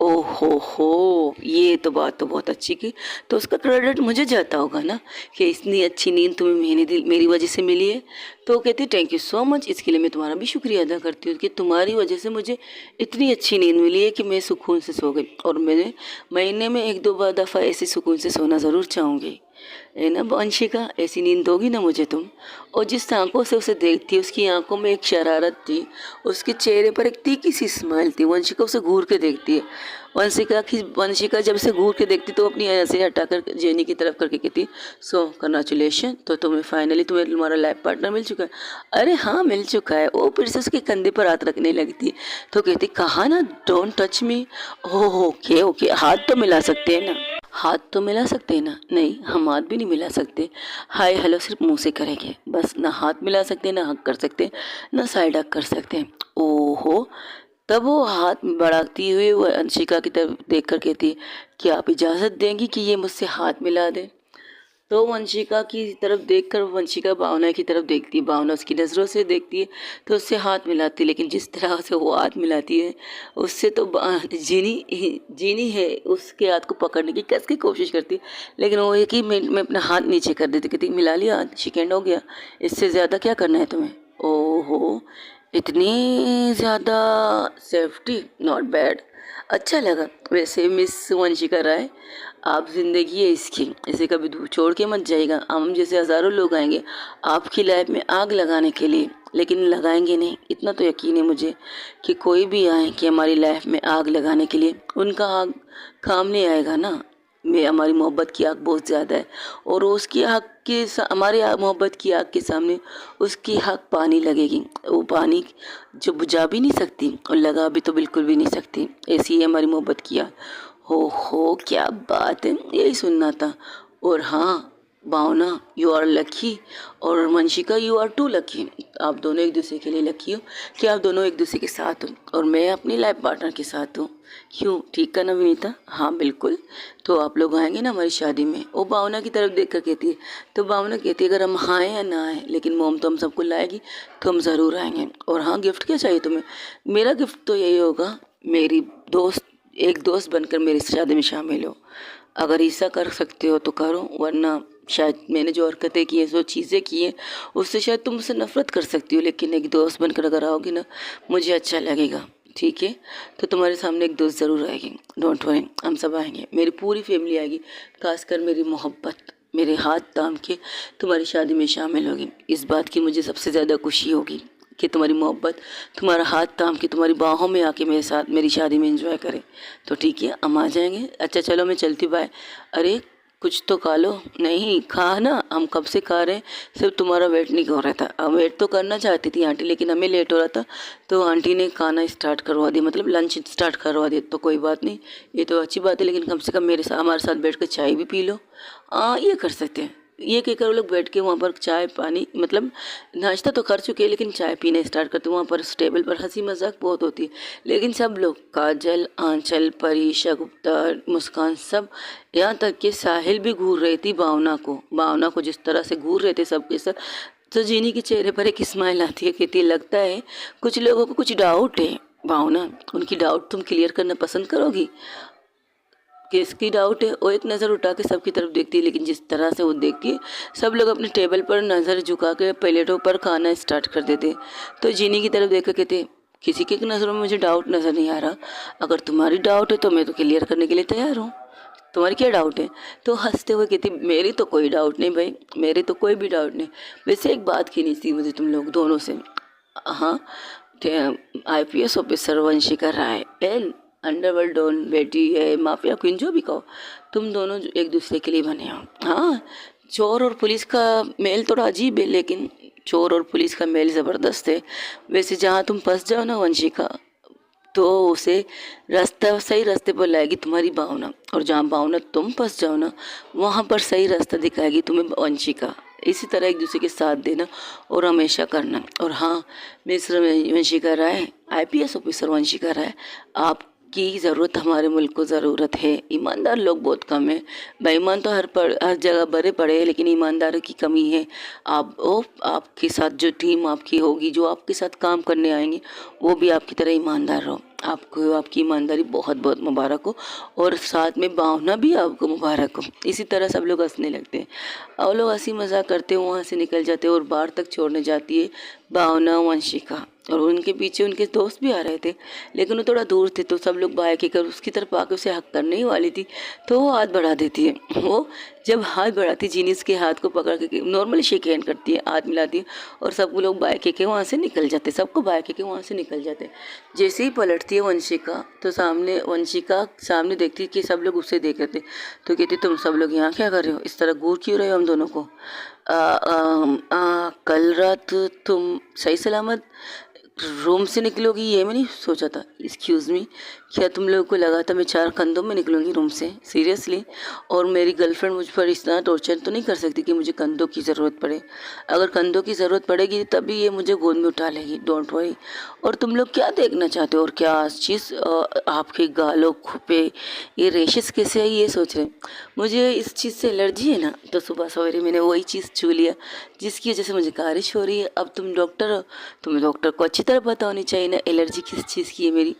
ओहो, ये तो बात तो बहुत अच्छी की, तो उसका क्रेडिट मुझे जाता होगा ना कि इतनी अच्छी नींद तुम्हें मेरी वजह से मिली है। तो कहती थैंक यू सो मच, इसके लिए मैं तुम्हारा भी शुक्रिया अदा करती हूँ कि तुम्हारी वजह से मुझे इतनी अच्छी नींद मिली है कि मैं सुकून से सो गई। और मैंने महीने में 1-2 दफ़ा ऐसे सुकून से सोना ज़रूर चाहूँगी। है ना वंशिका, ऐसी नींद दोगी ना मुझे तुम? और जिस आंखों से उसे देखती है उसकी आंखों में एक शरारत थी, उसके चेहरे पर एक तीखी सी स्माइल थी। वंशिका उसे घूर के देखती है। वंशिका जब से घूर के देखती तो अपनी ऐसे हटाकर जेनी की तरफ करके कहती, सो कंग्रेचुलेशन, तो तुम्हें तुम्हारा लाइफ पार्टनर मिल चुका है। अरे हाँ मिल चुका है। वो फिर से उसके कंधे पर हाथ रखने लगती तो कहती, कहा ना don't touch me. Oh okay okay, हाथ तो मिला सकते हैं ना, हाथ तो मिला सकते हैं ना? नहीं, हम हाथ भी नहीं मिला सकते। हाय हेलो सिर्फ मुंह से करेंगे बस, ना हाथ मिला सकते, ना हक कर सकते, ना साइड हक कर सकते। ओहो। तब वो हाथ बढ़ाती हुई वो अंशिका की तरफ देख कर कहती, क्या आप इजाज़त देंगी कि ये मुझसे हाथ मिला दे? तो वंशिका की तरफ देखकर वंशिका भावना की तरफ देखती है। भावना उसकी नज़रों से देखती है तो उससे हाथ मिलाती है, लेकिन जिस तरह से वो हाथ मिलाती है उससे तो जीनी है उसके हाथ को पकड़ने की कस की कोशिश करती है, लेकिन वो एक ही मिनट में अपना हाथ नीचे कर देती, कहती मिला लिया हाथ, शिकेंड हो गया, इससे ज़्यादा क्या करना है तुम्हें? ओहो, इतनी ज़्यादा सेफ्टी, नॉट बैड, अच्छा लगा। वैसे मिस वंशिका राय, आप ज़िंदगी है इसकी, इसे कभी छोड़ के मत जाइएगा। हम जैसे हज़ारों लोग आएंगे आपकी लाइफ में आग लगाने के लिए, लेकिन लगाएंगे नहीं, इतना तो यकीन है मुझे कि कोई भी आए कि हमारी लाइफ में आग लगाने के लिए, उनका आग काम नहीं आएगा ना। में हमारी मोहब्बत की आग बहुत ज़्यादा है, और उसकी आग के हमारे मोहब्बत की आग के सामने उसकी आग पानी लगेगी, वो पानी जो बुझा भी नहीं सकती और लगा भी तो बिल्कुल भी नहीं सकती। ऐसी है हमारी मोहब्बत की आग। हो क्या बात है, यही सुनना था। और हाँ भावना, यू आर लकी, और Vanshika you are too lucky. आप दोनों एक दूसरे के लिए लकी हो कि आप दोनों एक दूसरे के साथ हो, और मैं अपनी लाइफ पार्टनर के साथ हूँ। क्यों, ठीक है ना विनीता? हाँ बिल्कुल। तो आप लोग आएंगे ना हमारी शादी में? वो भावना की तरफ देख कर कहती है। तो भावना कहती है, अगर हम आए या ना आए, लेकिन मोम तो हम सबको लाएगी, तो हम ज़रूर आएंगे। और हाँ, गिफ्ट क्या चाहिए तुम्हें? मेरा गिफ्ट तो यही होगा, मेरी दोस्त, एक दोस्त बनकर मेरी शादी में शामिल हो। अगर ऐसा कर सकते हो तो करो, वरना शायद मैंने जो हरकतें की हैं, जो चीज़ें की हैं, उससे शायद तुम मुझसे नफ़रत कर सकती हो, लेकिन एक दोस्त बनकर अगर आओगी ना, मुझे अच्छा लगेगा। ठीक है, तो तुम्हारे सामने एक दोस्त ज़रूर आएगी, डोंट वरी, हम सब आएंगे, मेरी पूरी फैमिली आएगी, खासकर मेरी मोहब्बत मेरे हाथ थाम के तुम्हारी शादी में शामिल होगी। इस बात की मुझे सबसे ज़्यादा खुशी होगी कि तुम्हारी मोहब्बत तुम्हारा हाथ थाम के तुम्हारी बाहों में आके मेरे साथ मेरी शादी में एंजॉय करे। तो ठीक है, हम आ जाएंगे। अच्छा चलो मैं चलती, बाय। अरे कुछ तो खा लो। नहीं खा ना, हम कब से खा रहे हैं, सिर्फ तुम्हारा वेट नहीं हो रहा था। अब वेट तो करना चाहती थी आंटी, लेकिन हमें लेट हो रहा था, तो आंटी ने खाना स्टार्ट करवा दिया, मतलब लंच स्टार्ट करवा दिया। तो कोई बात नहीं, ये तो अच्छी बात है, लेकिन कम से कम मेरे साथ हमारे साथ बैठ कर चाय भी पी लो। हाँ ये कर सकते हैं, ये कहकर वो लोग बैठ के वहाँ पर चाय पानी, मतलब नाश्ता तो कर चुके हैं, लेकिन चाय पीने स्टार्ट करते। वहाँ पर उस टेबल पर हंसी मजाक बहुत होती है, लेकिन सब लोग, काजल, आंचल, परी, शगुफ्ता, मुस्कान, सब, यहाँ तक कि साहिल भी घूर रही थी भावना को जिस तरह से घूर रहे थे सबके सब। तो जीनी के चेहरे पर एक स्माइल आती है, कहती है, लगता है कुछ लोगों को कुछ डाउट है भावना, उनकी डाउट तुम क्लियर करना पसंद करोगी? किसकी डाउट है? वो एक नज़र उठा के सबकी तरफ देखती है, लेकिन जिस तरह से वो देखती है, सब लोग अपने टेबल पर नज़र झुका के प्लेटों पर खाना स्टार्ट कर देते। तो जीनी की तरफ देख कर कहते, किसी की नज़रों में मुझे डाउट नज़र नहीं आ रहा। अगर तुम्हारी डाउट है तो मैं तो क्लियर करने के लिए तैयार हूँ। तुम्हारी क्या डाउट है? तो हंसते हुए कहती, मेरी तो कोई डाउट नहीं भाई, मेरी तो कोई भी डाउट नहीं। वैसे एक बात कहनी थी मुझे तुम लोग दोनों से। हाँ, IPS officer Vanshika Rai and underworld don बेटी है, माफिया क्वीन, जो भी कहो, तुम दोनों एक दूसरे के लिए बने हो। हाँ, चोर और पुलिस का मेल थोड़ा अजीब है, लेकिन चोर और पुलिस का मेल ज़बरदस्त है। वैसे जहाँ तुम फंस जाओ ना वंशिका, तो उसे रास्ता, सही रास्ते पर लाएगी तुम्हारी भावना, और जहाँ भावना तुम फंस जाओ ना, वहाँ पर सही रास्ता दिखाएगी तुम्हें वंशिका। इसी तरह एक दूसरे के साथ देना और हमेशा करना। और हाँ, मिस्टर वंशिका राय, IPS ऑफिसर वंशिका राय, आपकी ज़रूरत हमारे मुल्क को ज़रूरत है। ईमानदार लोग बहुत कम है, बेईमान तो हर जगह भरे पड़े हैं, लेकिन ईमानदारों की कमी है। आपके साथ जो टीम आपकी होगी, जो आपके साथ काम करने आएंगे, वो भी आपकी तरह ईमानदार रहो। आपको आपकी ईमानदारी बहुत बहुत मुबारक हो, और साथ में भावना भी आपको मुबारक हो। इसी तरह सब लोग हंसने लगते हैं, और लोग हंसी मजाक करते हैं, वहाँ से निकल जाते हैं, और बाहर तक छोड़ने जाती है भावना वंशिका। और उनके पीछे उनके दोस्त भी आ रहे थे, लेकिन वो थोड़ा दूर थे, तो सब लोग बाय के कर उसकी तरफ आके उसे हक करने ही वाली थी, तो वो हाथ बढ़ा देती है। वो जब हाथ बढ़ाती जीनी उसके हाथ को पकड़ के नॉर्मली शेक हैंड करती है, हाथ मिलाती है और सब लोग बाय के वहाँ से निकल जाते, सबको बाय के वहाँ से निकल जाते। जैसे ही पलटती है वंशिका तो वंशिका सामने देखती है कि सब लोग उसे देख रहे थे, तो कहती तुम सब लोग यहाँ क्या कर रहे हो, इस तरह घूर क्यों रहे हो हम दोनों को। कल रात तुम सही सलामत रूम से निकलोगी ये मैं नहीं सोचा था। एक्सक्यूज़ मी, क्या तुम लोगों को लगा था मैं 4 कंधों में निकलूंगी रूम से, सीरियसली। और मेरी गर्लफ्रेंड मुझ पर इतना टॉर्चर तो नहीं कर सकती कि मुझे कंधों की ज़रूरत पड़े। अगर कंधों की ज़रूरत पड़ेगी तभी ये मुझे गोद में उठा लेगी, डोंट वरी। और तुम लोग क्या देखना चाहते हो और क्या चीज़ आपके गालों पे ये रेशेस कैसे है ये सोच रहे। मुझे इस चीज़ से एलर्जी है ना, तो सुबह सवेरे मैंने वही चीज़ छू लिया जिसकी वजह से मुझे खारिश हो रही है। अब तुम डॉक्टर हो, तुम्हें डॉक्टर को अच्छी तरह पता होनी चाहिए ना एलर्जी किस चीज़ की है मेरी।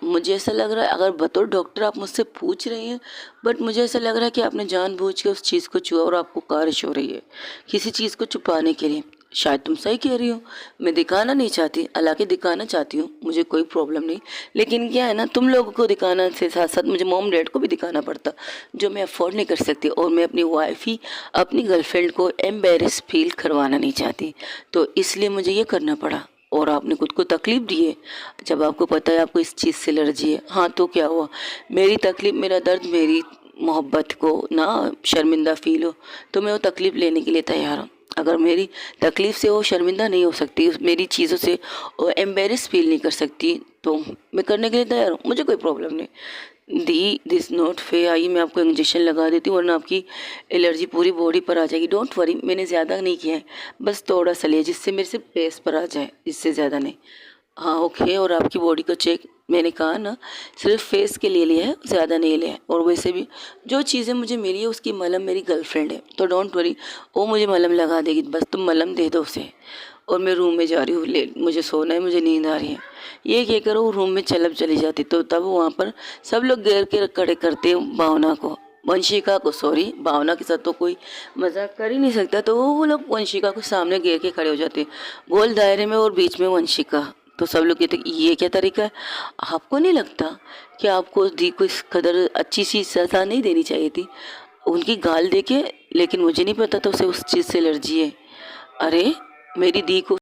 मुझे ऐसा लग रहा है, अगर बतौर डॉक्टर आप मुझसे पूछ रही हैं, बट मुझे ऐसा लग रहा है कि आपने जानबूझ के उस चीज़ को छुआ और आपको खारिश हो रही है किसी चीज़ को छुपाने के लिए। शायद तुम सही कह रही हो, मैं दिखाना नहीं चाहती, हालांकि दिखाना चाहती हूँ, मुझे कोई प्रॉब्लम नहीं। लेकिन क्या है ना, तुम लोगों को दिखाना से साथ साथ मुझे मॉम डैड को भी दिखाना पड़ता, जो मैं अफोर्ड नहीं कर सकती। और मैं अपनी वाइफ ही अपनी गर्लफ्रेंड को एम्बेरस फील करवाना नहीं चाहती, तो इसलिए मुझे ये करना पड़ा। और आपने खुद को तकलीफ़ दी है जब आपको पता है आपको इस चीज़ से एलर्जी है। हाँ तो क्या हुआ, मेरी तकलीफ़, मेरा दर्द, मेरी मोहब्बत को ना शर्मिंदा फील हो तो मैं वो तकलीफ़ लेने के लिए तैयार हूँ। अगर मेरी तकलीफ़ से वो शर्मिंदा नहीं हो सकती, मेरी चीज़ों से वो एम्बेरस फील नहीं कर सकती, तो मैं करने के लिए तैयार हूँ, मुझे कोई प्रॉब्लम नहीं। दी दिस नोट फे, आइए मैं आपको इंजेक्शन लगा देती हूँ वरना आपकी एलर्जी पूरी बॉडी पर आ जाएगी। डोंट वरी, मैंने ज़्यादा नहीं किया है, बस थोड़ा सा लिया जिससे मेरे से फेस पर आ जाए, इससे ज़्यादा नहीं। हाँ ओके। और आपकी बॉडी को चेक, मैंने कहा ना सिर्फ फेस के लिए लिया है, ज़्यादा नहीं लिया है। और वैसे भी जो चीज़ें मुझे मिली है उसकी मलहम मेरी गर्लफ्रेंड है, तो डोंट वरी, वो मुझे मलहम लगा देगी, बस तुम मलहम दे दो उसे। और मैं रूम में जा रही हूँ, ले मुझे सोना है, मुझे नींद आ रही है, ये क्या करो रूम में चली जाती। तो तब वहाँ पर सब लोग घेर के खड़े करते भावना को, वंशिका को, सॉरी भावना के साथ तो कोई मजाक कर ही नहीं सकता, तो वो लोग वंशिका को सामने घेर के खड़े हो जाते गोल दायरे में और बीच में वंशिका। तो सब लोग कहते ये क्या तरीका है। आपको नहीं लगता कि आपको दी को इस कदर अच्छी सी सज़ा नहीं देनी चाहिए थी, उनकी गाल देके। लेकिन मुझे नहीं पता था उसे उस चीज़ से एलर्जी है। अरे मेरी दी को